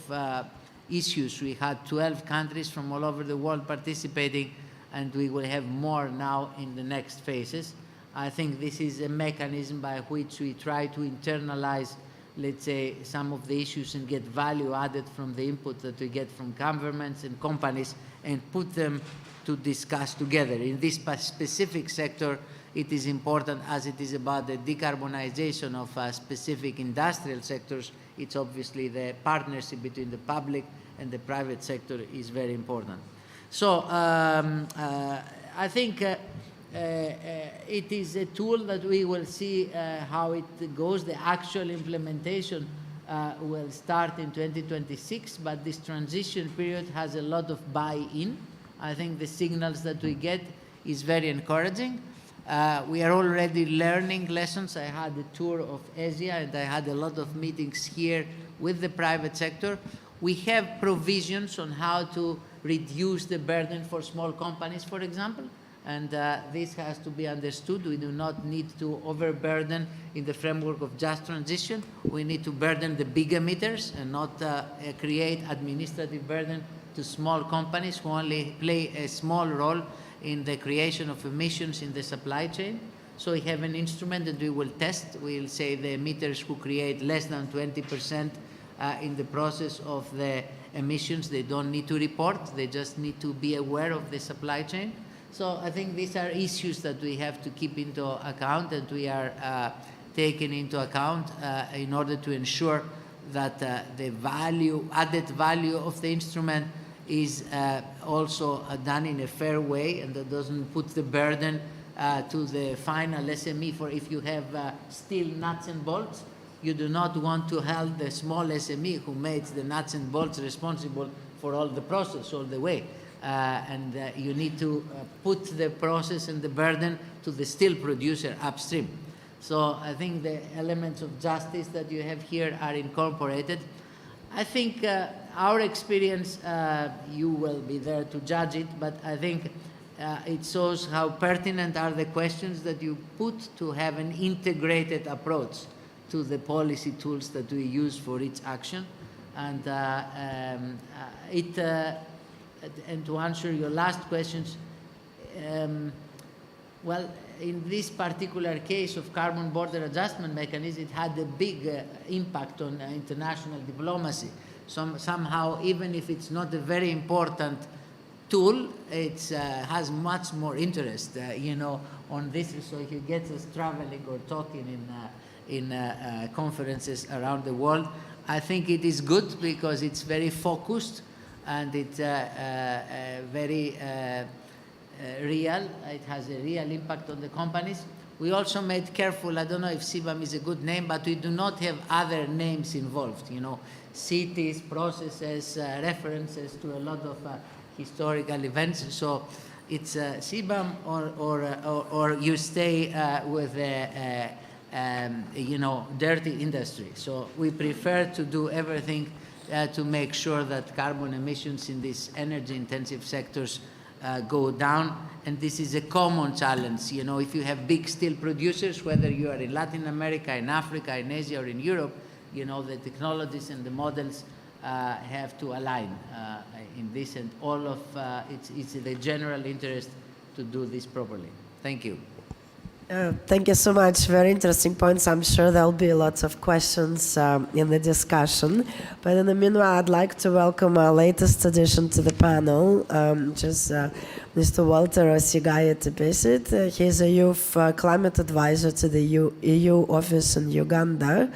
issues, we had 12 countries from all over the world participating, and we will have more now in the next phases. I think this is a mechanism by which we try to internalize, let's say, some of the issues and get value added from the input that we get from governments and companies and put them to discuss together. In this specific sector, it is important, as it is about the decarbonization of specific industrial sectors. It's obviously the partnership between the public and the private sector is very important. So I think it is a tool that we will see how it goes. The actual implementation will start in 2026, but this transition period has a lot of buy-in. I think the signals that we get is very encouraging. We are already learning lessons. I had a tour of Asia, and I had a lot of meetings here with the private sector. We have provisions on how to reduce the burden for small companies, for example, and this has to be understood. We do not need to overburden in the framework of just transition. We need to burden the big emitters and not create administrative burden to small companies who only play a small role in the creation of emissions in the supply chain. So we have an instrument that we will test. We'll say the emitters who create less than 20% in the process of the emissions, they don't need to report. They just need to be aware of the supply chain. So I think these are issues that we have to keep into account, and we are taking into account in order to ensure that the added value of the instrument is also done in a fair way, and that doesn't put the burden to the final SME for if you have steel nuts and bolts, you do not want to hold the small SME who makes the nuts and bolts responsible for all the process all the way. You need to put the process and the burden to the steel producer upstream. So I think the elements of justice that you have here are incorporated. I think our experience, you will be there to judge it, but I think it shows how pertinent are the questions that you put to have an integrated approach to the policy tools that we use for each action. And to answer your last questions, well, in this particular case of carbon border adjustment mechanism, it had a big impact on international diplomacy. Somehow, even if it's not a very important tool, it has much more interest, on this. So if you get us traveling or talking in conferences around the world, I think it is good because it's very focused and it's very real. It has a real impact on the companies. We also made careful, I don't know if CBAM is a good name, but we do not have other names involved, cities, processes, references to a lot of historical events. So it's CBAM or you stay with dirty industry. So we prefer to do everything to make sure that carbon emissions in these energy-intensive sectors go down. And this is a common challenge. If you have big steel producers, whether you are in Latin America, in Africa, in Asia, or in Europe, the technologies and the models have to align in this, and all of it's the general interest to do this properly. Thank you. Thank you so much. Very interesting points. I'm sure there'll be lots of questions in the discussion. But in the meanwhile, I'd like to welcome our latest addition to the panel, which is Mr. Walter Osigaya-Tepesit. He's a youth climate advisor to the EU office in Uganda.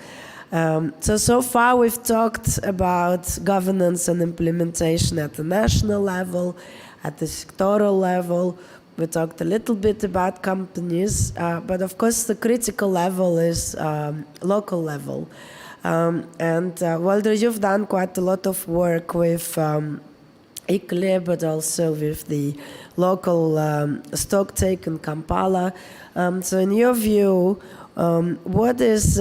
So far we've talked about governance and implementation at the national level, at the sectoral level. We talked a little bit about companies, but of course the critical level is local level. Walter, you've done quite a lot of work with ICLE, but also with the local stocktake in Kampala. So in your view, what is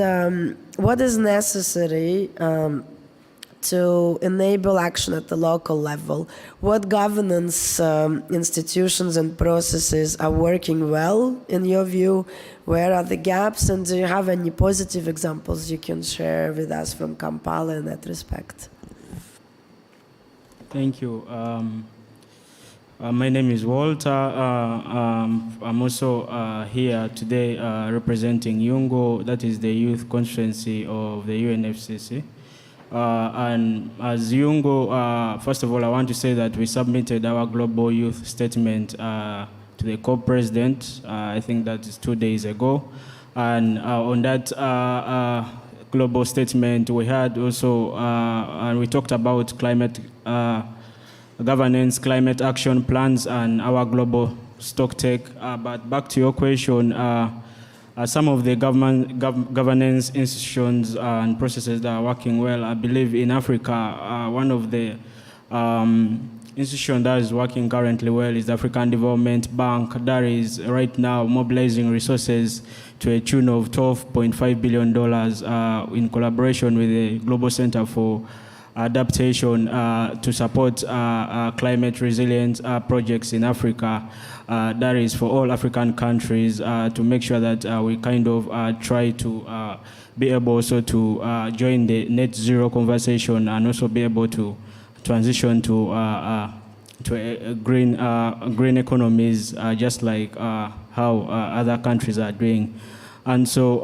necessary to enable action at the local level? What governance institutions and processes are working well, in your view? Where are the gaps? And do you have any positive examples you can share with us from Kampala in that respect? Thank you. My name is Walter. I'm also here today representing YUNGO, that is the youth constituency of the UNFCCC. And as YUNGO, first of all, I want to say that we submitted our global youth statement to the co-president. I think that is 2 days ago. And on that global statement, we had also, and we talked about climate governance, climate action plans, and our global stocktake. But back to your question, some of the governance institutions and processes that are working well, I believe in Africa, one of the institutions that is working currently well is the African Development Bank, that is right now mobilizing resources to a tune of $12.5 billion in collaboration with the Global Center for Adaptation to support climate resilience projects in Africa. That is for all African countries to make sure that we kind of try to be able also to join the net zero conversation and also be able to transition to green economies, just like how other countries are doing. And so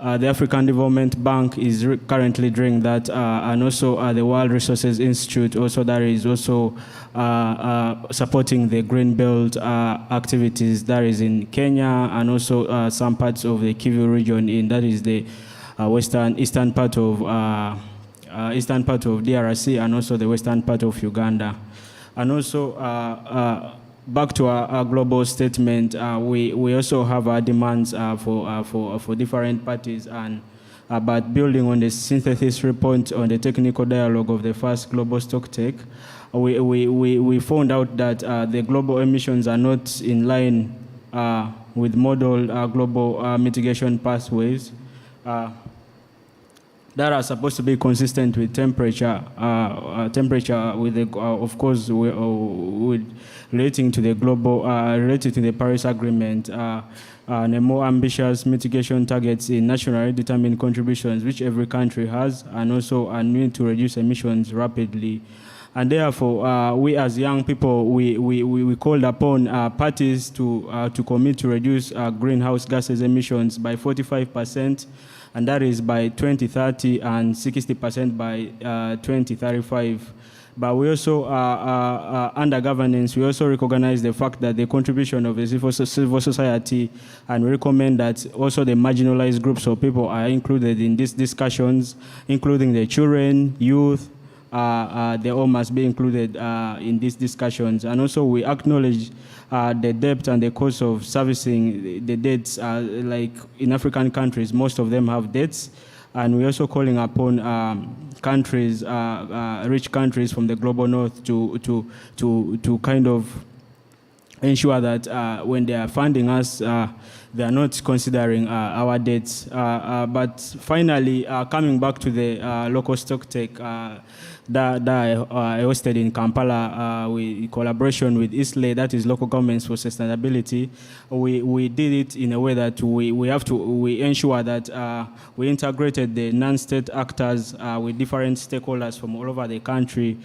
the African Development Bank is currently doing that, and also the World Resources Institute, also that is also supporting the Green Belt activities that is in Kenya, and also some parts of the Kivu region, in that is the eastern part of DRC, and also the western part of Uganda. And also back to our global statement, we also have our demands for different parties, and but building on the synthesis report on the technical dialogue of the first global stocktake, we found out that the global emissions are not in line with model global mitigation pathways that are supposed to be consistent with temperature, with the, of course, with relating to the global, related to the Paris Agreement, and a more ambitious mitigation targets in nationally determined contributions, which every country has, and also a need to reduce emissions rapidly. And therefore, we as young people, we called upon parties to commit to reduce greenhouse gases emissions by 45%, and that is by 2030 and 60% by 2035. But we also, under governance, we also recognize the fact that the contribution of the civil society, and we recommend that also the marginalized groups of people are included in these discussions, including the children, youth. They all must be included in these discussions. And also we acknowledge the debt and the cost of servicing the debts. Like in African countries, most of them have debts. And we're also calling upon countries, rich countries from the global north to kind of ensure that when they are funding us, they are not considering our debts. But finally, coming back to the local stocktake that I hosted in Kampala in collaboration with ISLE, that is Local Governments for Sustainability, we did it in a way that we ensure that we integrated the non-state actors with different stakeholders from all over the country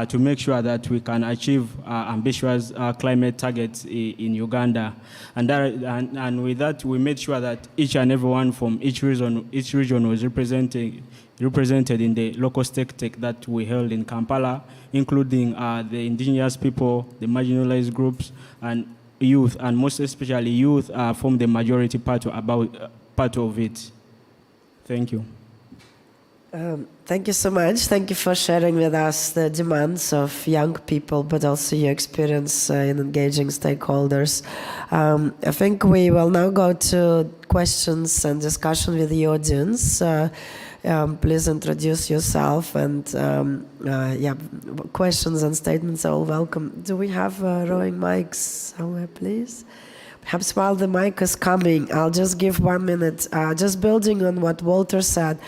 to make sure that we can achieve ambitious climate targets in Uganda. And with that, we made sure that each and everyone from each region was represented in the local stocktake that we held in Kampala, including the indigenous people, the marginalized groups, and youth, and most especially youth form the majority part of it. Thank you. Thank you so much. Thank you for sharing with us the demands of young people, but also your experience in engaging stakeholders. I think we will now go to questions and discussion with the audience. Please introduce yourself, and questions and statements are all welcome. Do we have rowing mics somewhere, please? Perhaps while the mic is coming, I'll just give 1 minute, just building on what Walter said.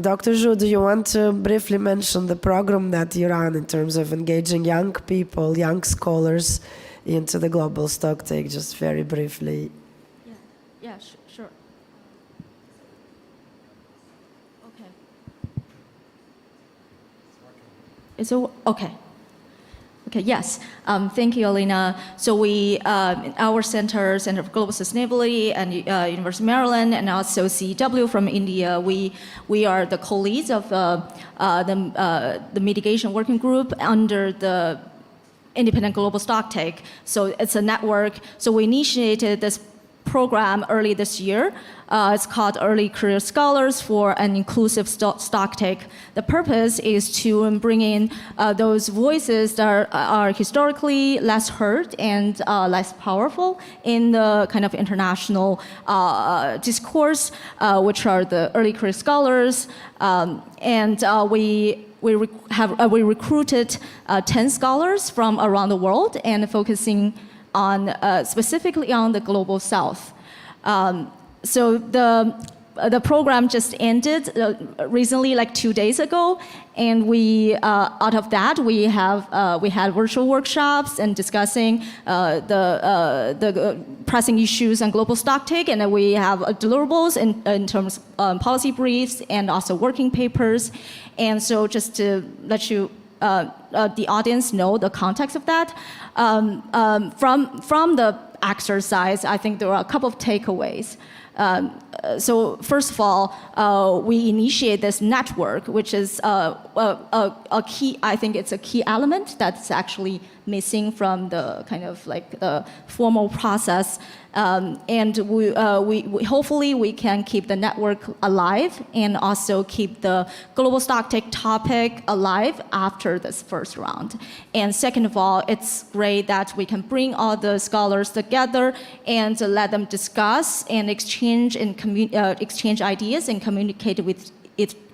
Dr. Zhu, do you want to briefly mention the program that you run in terms of engaging young people, young scholars into the global stocktake, just very briefly? Yeah, sure. Okay. Is it okay? Okay, yes. Thank you, Alina. So we, our Center for Global Sustainability and University of Maryland, and also CEW from India, we are the co-leads of the mitigation working group under the Independent Global Stocktake. So it's a network. So we initiated this program early this year. It's called Early Career Scholars for an Inclusive Stocktake. The purpose is to bring in those voices that are historically less heard and less powerful in the kind of international discourse, which are the early career scholars. We recruited 10 scholars from around the world and focusing on specifically on the global south. So the program just ended recently, like 2 days ago, and we out of that we had virtual workshops and discussing the pressing issues on global stocktake, and then we have deliverables in terms of policy briefs and also working papers. And so just to let you the audience know the context of that, from the exercise, I think there are a couple of takeaways. So first of all, we initiate this network, which is a key, I think it's a key element that's actually missing from the kind of like the formal process. And we hopefully we can keep the network alive and also keep the global stocktake topic alive after this first round. And second of all, it's great that we can bring all the scholars together and let them discuss and exchange and exchange ideas and communicate with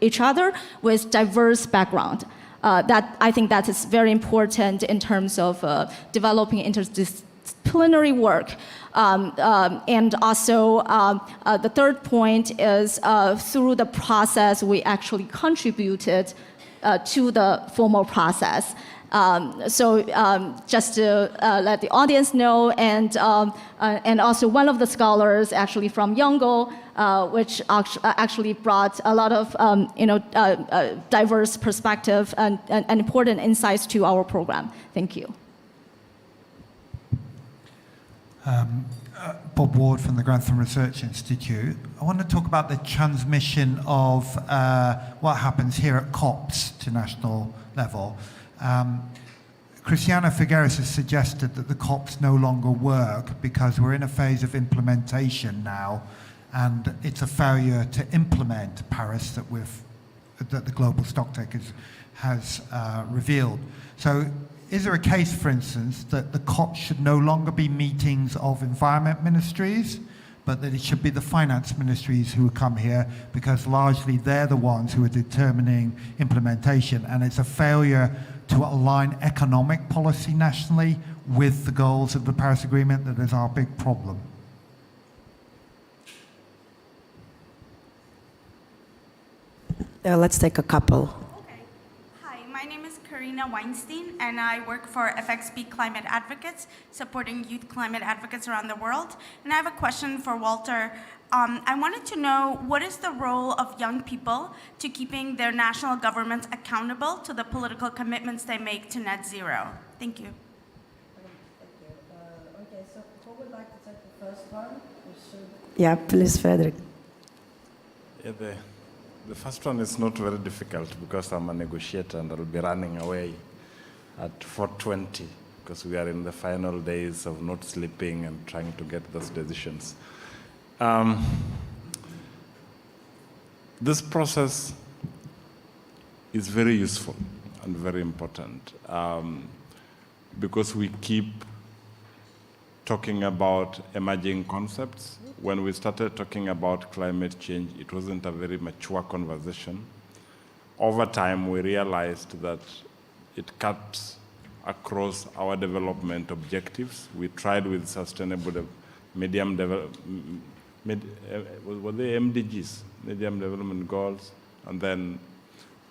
each other with diverse background. I think that is very important in terms of developing interdisciplinary work. And also, the third point is through the process, we actually contributed to the formal process. Just to let the audience know, and also one of the scholars actually from Yongo, which actually brought a lot of diverse perspective and important insights to our program. Thank you. Bob Ward from the Grantham Research Institute. I want to talk about the transmission of what happens here at COPs to national level. Cristiano Figueres has suggested that the COPs no longer work because we're in a phase of implementation now, and it's a failure to implement Paris that the global stocktake has revealed. So is there a case, for instance, that the COPs should no longer be meetings of environment ministries, but that it should be the finance ministries who come here, because largely they're the ones who are determining implementation, and it's a failure to align economic policy nationally with the goals of the Paris Agreement that is our big problem? Let's take a couple. Okay. Hi, my name is Karina Weinstein, and I work for FXB Climate Advocates, supporting youth climate advocates around the world. And I have a question for Walter. I wanted to know, what is the role of young people to keeping their national governments accountable to the political commitments they make to net zero? Thank you. Okay, so who would like to take the first one? Yeah, please, Frederick. Yeah, the first one is not very difficult because I'm a negotiator and I'll be running away at 4:20 because we are in the final days of not sleeping and trying to get those decisions. This process is very useful and very important because we keep talking about emerging concepts. When we started talking about climate change, it wasn't a very mature conversation. Over time, we realized that it cuts across our development objectives. We tried with sustainable medium development, were they MDGs, medium development goals, and then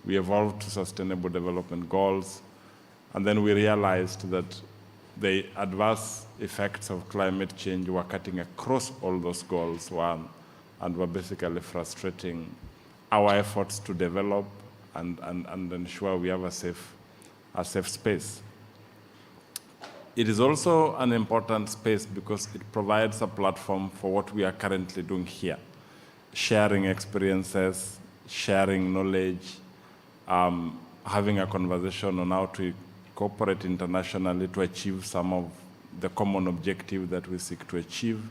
we evolved to sustainable development goals, and then we realized that the adverse effects of climate change were cutting across all those goals and were basically frustrating our efforts to develop and ensure we have a safe space. It is also an important space because it provides a platform for what we are currently doing here. Sharing experiences, sharing knowledge, having a conversation on how to cooperate internationally to achieve some of the common objective that we seek to achieve,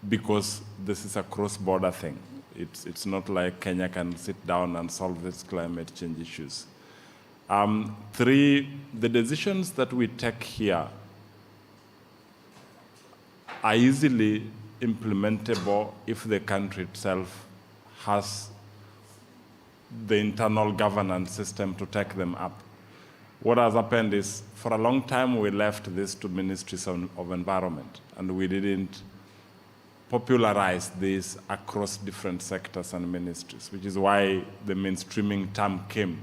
because this is a cross-border thing. It's not like Kenya can sit down and solve its climate change issues. Three, the decisions that we take here are easily implementable if the country itself has the internal governance system to take them up. What has happened is, for a long time, we left this to ministries of environment, and we didn't popularize this across different sectors and ministries, which is why the mainstreaming term came.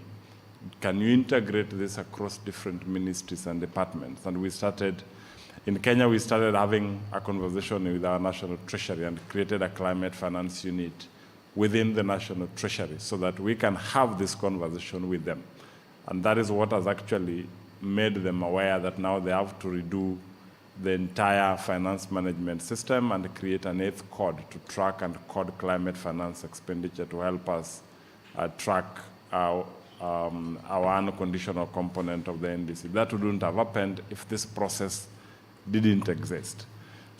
Can you integrate this across different ministries and departments? And we started, in Kenya, we started having a conversation with our National Treasury and created a climate finance unit within the National Treasury so that we can have this conversation with them. And that is what has actually made them aware that now they have to redo the entire finance management system and create an 8th code to track and code climate finance expenditure to help us track our unconditional component of the NDC. That wouldn't have happened if this process didn't exist.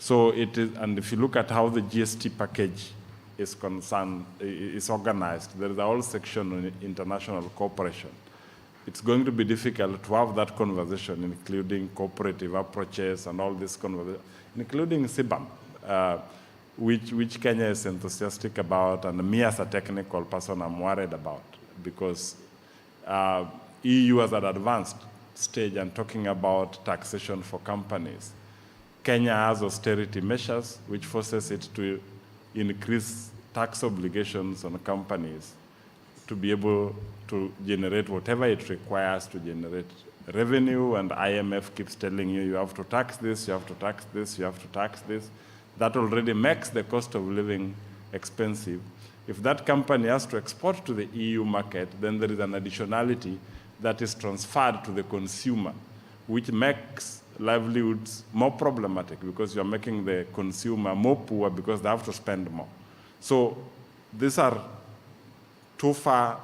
So it is, and if you look at how the GST package is organized, there is a whole section on international cooperation. It's going to be difficult to have that conversation, including cooperative approaches and all this conversation, including CBAM. which Kenya is enthusiastic about, and me as a technical person, I'm worried about, because EU is at an advanced stage and talking about taxation for companies. Kenya has austerity measures, which forces it to increase tax obligations on companies to be able to generate whatever it requires to generate revenue, and IMF keeps telling you, you have to tax this, you have to tax this, you have to tax this. That already makes the cost of living expensive. If that company has to export to the EU market, then there is an additionality that is transferred to the consumer, which makes livelihoods more problematic, because you're making the consumer more poor because they have to spend more. So these are two far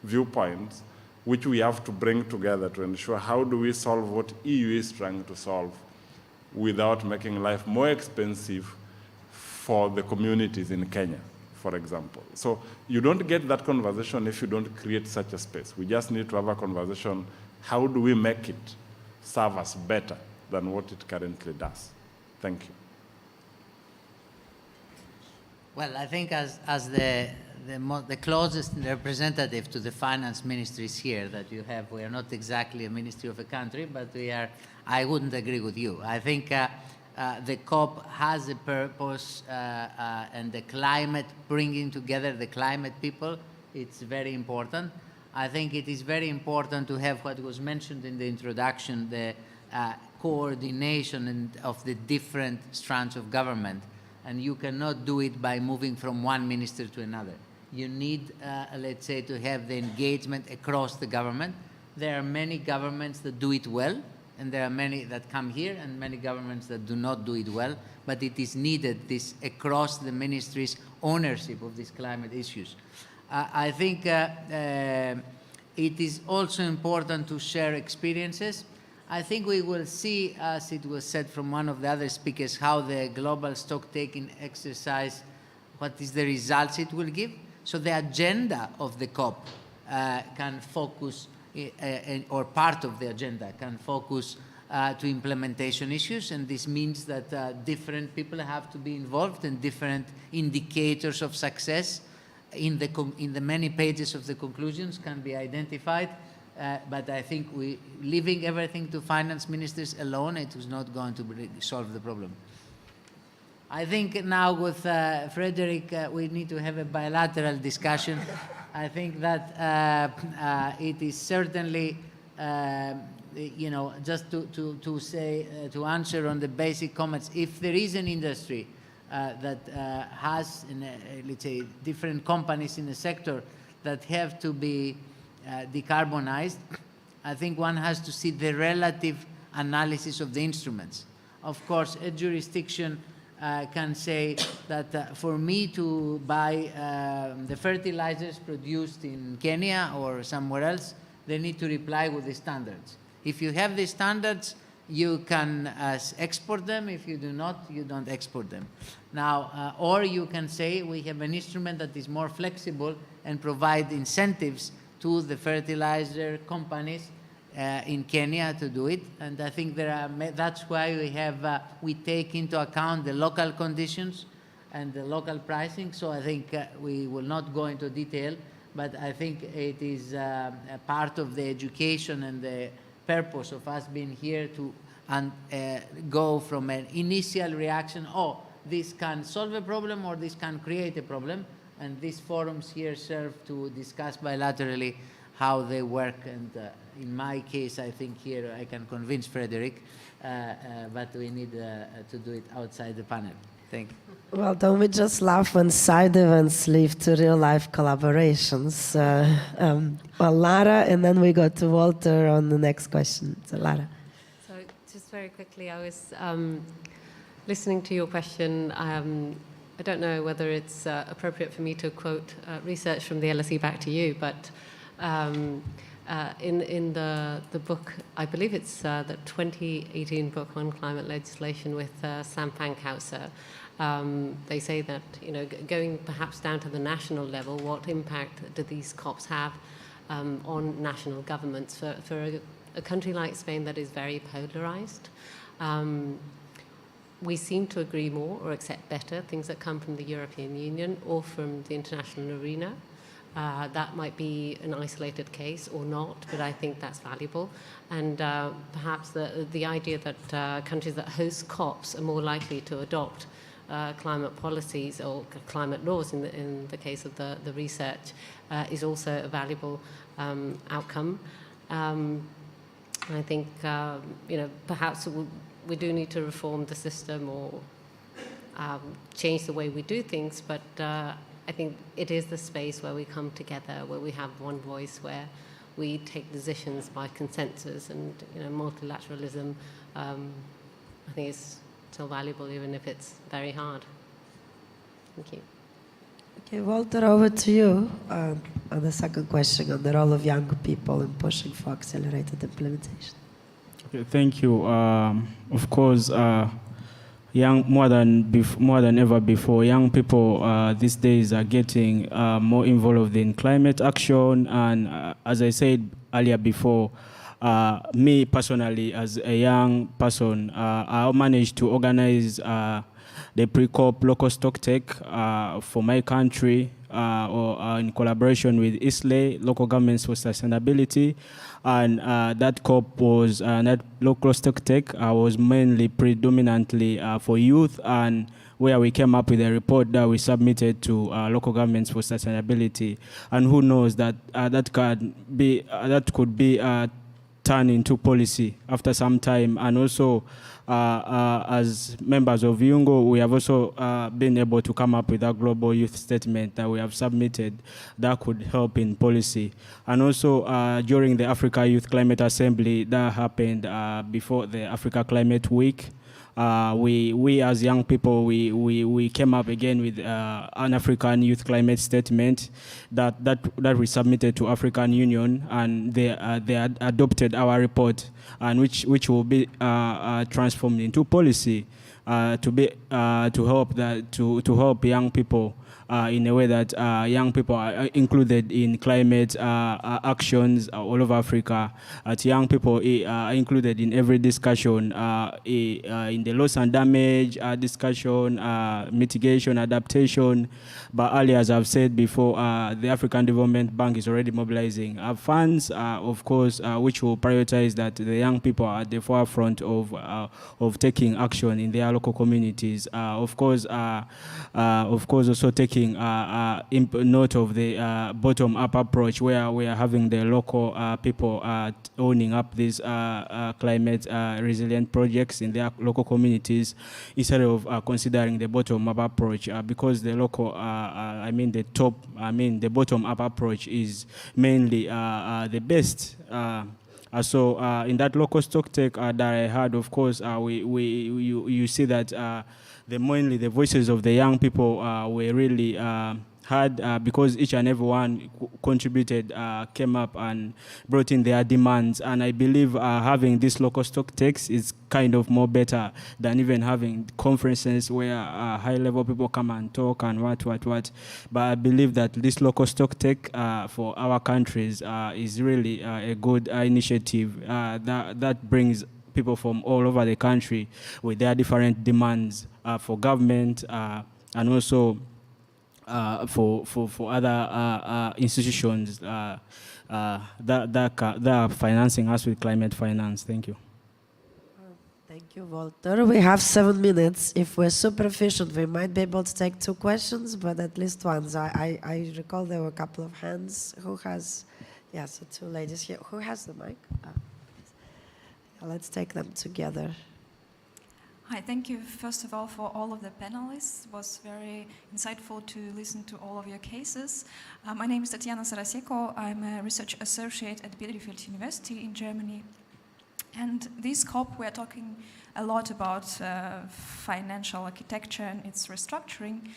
viewpoints which we have to bring together to ensure how do we solve what EU is trying to solve without making life more expensive for the communities in Kenya, for example. So you don't get that conversation if you don't create such a space. We just need to have a conversation, how do we make it serve us better than what it currently does? Thank you. Well, I think as the closest representative to the finance ministries here that you have, we are not exactly a ministry of a country, but we are, I wouldn't agree with you. I think the COP has a purpose, and the climate, bringing together the climate people, it's very important. I think it is very important to have what was mentioned in the introduction, the coordination of the different strands of government. And you cannot do it by moving from one minister to another. You need, let's say, to have the engagement across the government. There are many governments that do it well, and there are many that come here, and many governments that do not do it well. But it is needed, this across the ministries' ownership of these climate issues. I think it is also important to share experiences. I think we will see, as it was said from one of the other speakers, how the global stock-taking exercise, what is the results it will give. So the agenda of the COP can focus, or part of the agenda can focus to implementation issues, and this means that different people have to be involved, and different indicators of success in the many pages of the conclusions can be identified. But I think leaving everything to finance ministers alone, it is not going to solve the problem. I think now with Frederick, we need to have a bilateral discussion. I think that it is certainly, you know, just to say, to answer on the basic comments, if there is an industry that has, let's say, different companies in the sector that have to be decarbonized, I think one has to see the relative analysis of the instruments. Of course, a jurisdiction can say that for me to buy the fertilizers produced in Kenya or somewhere else, they need to reply with the standards. If you have the standards, you can export them. If you do not, you don't export them. Now, or you can say we have an instrument that is more flexible and provide incentives to the fertilizer companies in Kenya to do it, and I think that's why we have we take into account the local conditions and the local pricing. So I think we will not go into detail, but I think it is a part of the education and the purpose of us being here to go from an initial reaction, oh, this can solve a problem or this can create a problem. And these forums here serve to discuss bilaterally how they work. And in my case, I think here I can convince Frederick, but we need to do it outside the panel. Thank you. Well, don't we just laugh when side events lead to real-life collaborations? Well, Lara, and then we go to Walter on the next question. So, Lara. So just very quickly, I was listening to your question. I don't know whether it's appropriate for me to quote research from the LSE back to you, but in the book, I believe it's the 2018 book on climate legislation with Sam Pankhauser, they say that, you know, going perhaps down to the national level, what impact do these COPs have on national governments for a country like Spain that is very polarized? we seem to agree more or accept better things that come from the European Union or from the international arena. That might be an isolated case or not, but I think that's valuable. And perhaps the idea that countries that host COPs are more likely to adopt climate policies or climate laws in the case of the research is also a valuable outcome. I think, perhaps we do need to reform the system or change the way we do things, but I think it is the space where we come together, where we have one voice, where we take decisions by consensus, and multilateralism, I think is still valuable, even if it's very hard. Thank you. Okay, Walter, over to you on the second question on the role of young people in pushing for accelerated implementation. Okay, thank you. Of course, more than ever before, young people these days are getting more involved in climate action. And as I said earlier before, me personally, as a young person, I managed to organize the pre-COP local stocktake for my country, in collaboration with ISLE, Local Governments for Sustainability. And that COP was, that local stocktake was mainly predominantly for youth, and where we came up with a report that we submitted to local governments for sustainability. And who knows that that could be turned into policy after some time. And also, as members of YUNGO, we have also been able to come up with a global youth statement that we have submitted that could help in policy. And also, during the Africa Youth Climate Assembly that happened before the Africa Climate Week, we as young people, we came up again with an African Youth Climate Statement that we submitted to African Union, and they adopted our report, and which will be transformed into policy to help young people in a way that young people are included in climate actions all over Africa. Young people are included in every discussion, in the loss and damage discussion, mitigation, adaptation. But earlier, as I've said before, the African Development Bank is already mobilizing funds, of course, which will prioritize that the young people are at the forefront of taking action in their local communities. Of course, also taking note of the bottom-up approach, where we are having the local people owning up these climate resilient projects in their local communities, instead of considering the bottom-up approach, because the local, the bottom-up approach is mainly the best. So in that local stocktake that I had, of course, you see that mainly the voices of the young people were really heard, because each and every one contributed, came up and brought in their demands. And I believe having this local stocktakes is kind of more better than even having conferences where high-level people come and talk and what. But I believe that this local stocktake for our countries is really a good initiative that brings people from all over the country with their different demands for government, and also for other institutions that are financing us with climate finance. Thank you. Thank you, Walter. We have 7 minutes. If we're super efficient, we might be able to take 2 questions, but at least one. So I recall there were a couple of hands. Who has? Yeah, so 2 ladies here. Who has the mic? Let's take them together. Hi, thank you first of all for all of the panelists. It was very insightful to listen to all of your cases. My name is Tatiana Saraseko. I'm a research associate at Bielefeld University in Germany. And this COP, we're talking a lot about financial architecture and its restructuring.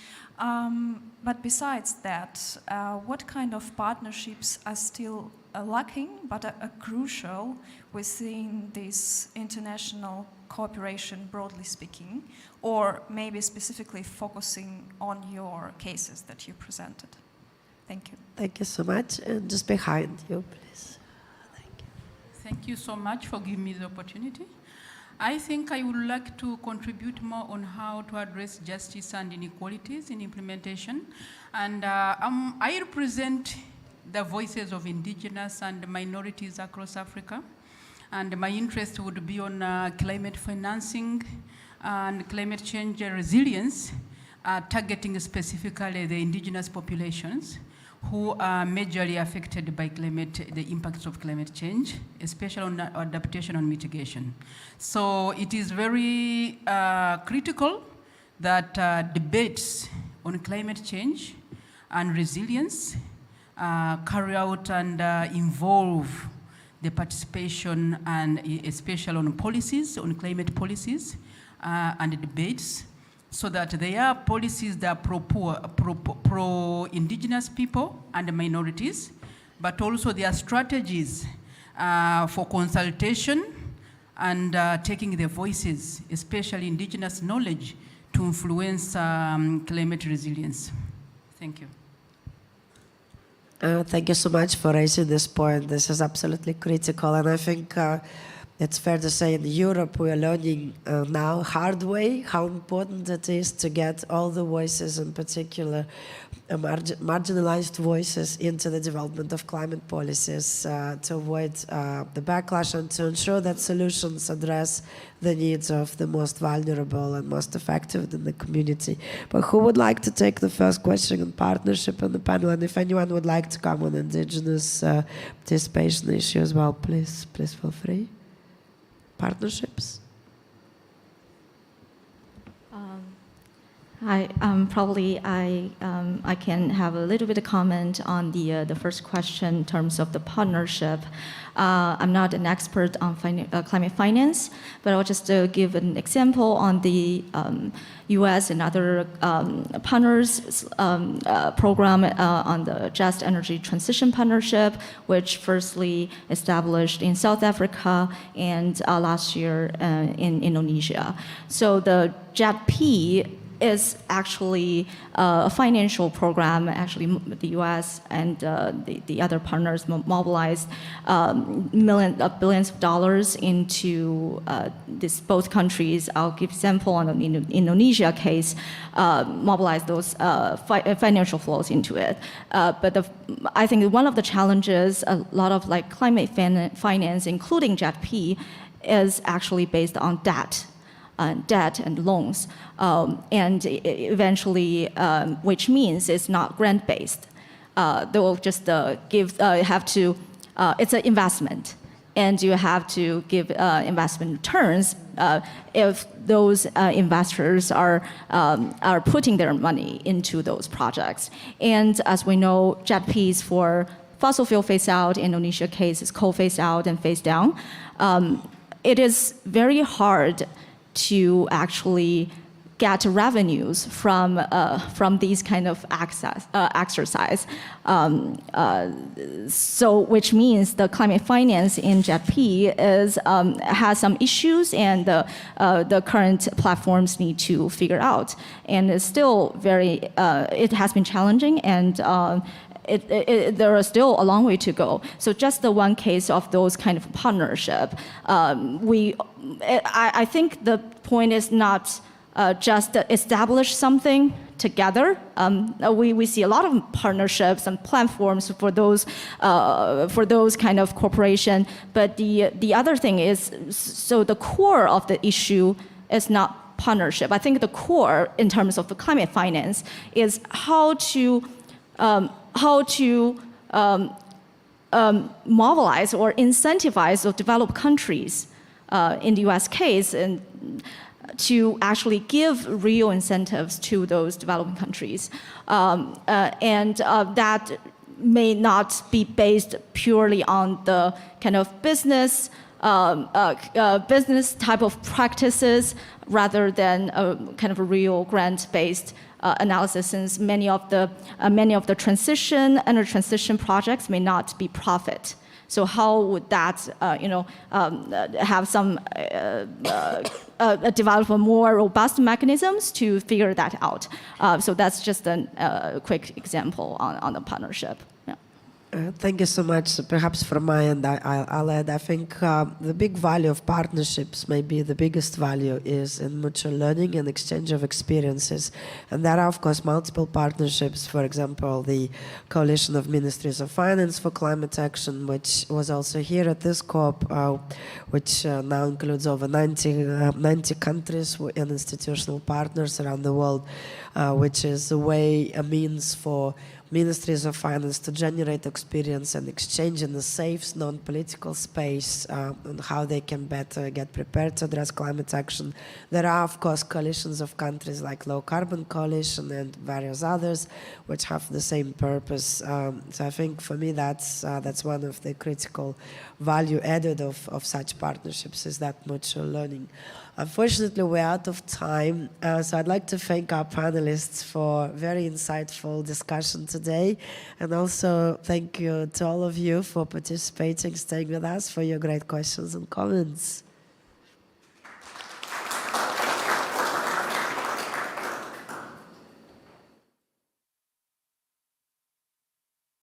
But besides that, what kind of partnerships are still lacking but are crucial within this international cooperation, broadly speaking, or maybe specifically focusing on your cases that you presented? Thank you. Thank you so much. And just behind you, please. Thank you. Thank you so much for giving me the opportunity. I think I would like to contribute more on how to address justice and inequalities in implementation. And I represent the voices of indigenous and minorities across Africa. And my interest would be on climate financing and climate change resilience, targeting specifically the indigenous populations who are majorly affected by the impacts of climate change, especially on adaptation and mitigation. So it is very critical that debates on climate change and resilience carry out and involve the participation and especially on policies, on climate policies and debates, so that they are policies that are pro-indigenous people and minorities, but also there are strategies for consultation and taking their voices, especially indigenous knowledge, to influence climate resilience. Thank you. Thank you so much for raising this point. This is absolutely critical, and I think it's fair to say in Europe we are learning now hard way how important it is to get all the voices, in particular marginalized voices, into the development of climate policies to avoid the backlash and to ensure that solutions address the needs of the most vulnerable and most affected in the community. But who would like to take the first question on partnership in the panel? And if anyone would like to come on indigenous participation issue as well, please feel free. Partnerships? I can have a little bit of comment on the first question in terms of the partnership. I'm not an expert on climate finance, but I'll just give an example on the U.S. and other partners program on the Just Energy Transition Partnership, which firstly established in South Africa and last year in Indonesia. So the JETP is actually a financial program. Actually, the U.S. and the other partners mobilized billions of dollars into both countries. I'll give example on the Indonesia case, mobilize those financial flows into it. But I think one of the challenges, a lot of like climate finance, including JETP, is actually based on debt and loans, and eventually, which means it's not grant-based. They will just it's an investment, and you have to give investment returns if those investors are putting their money into those projects. And as we know, JETP is for fossil fuel phase out. Indonesia case is coal phase out and phase down. It is very hard to actually get revenues from these kind of exercise. So which means the climate finance in JETP has some issues, and the current platforms need to figure out. And it's still it has been challenging, and there is still a long way to go. So just the one case of those kind of partnership, I think the point is not just establish something together. We see a lot of partnerships and platforms for those kind of corporation. But the other thing is, so the core of the issue is not partnership. I think the core in terms of the climate finance is how to mobilize or incentivize the developed countries, in the U.S. case, and to actually give real incentives to those developing countries. And that may not be based purely on the kind of business type of practices, rather than a kind of a real grant-based analysis, since many of the energy transition projects may not be profit. So how would that, have some develop more robust mechanisms to figure that out? So that's just a quick example on the partnership. Yeah. Thank you so much. Perhaps from my end, I'll add, I think the big value of partnerships, maybe the biggest value, is in mutual learning and exchange of experiences. And there are, of course, multiple partnerships. For example, the Coalition of Ministries of Finance for Climate Action, which was also here at this COP, which now includes over 90 countries and institutional partners around the world, which is a means for ministries of finance to generate experience and exchange in a safe, non-political space on how they can better get prepared to address climate action. There are, of course, coalitions of countries like Low Carbon Coalition and various others which have the same purpose. So I think for me that's one of the critical value added of such partnerships, is that mutual learning. Unfortunately, we're out of time, so I'd like to thank our panelists for very insightful discussion today, and also thank you to all of you for participating, staying with us, for your great questions and comments.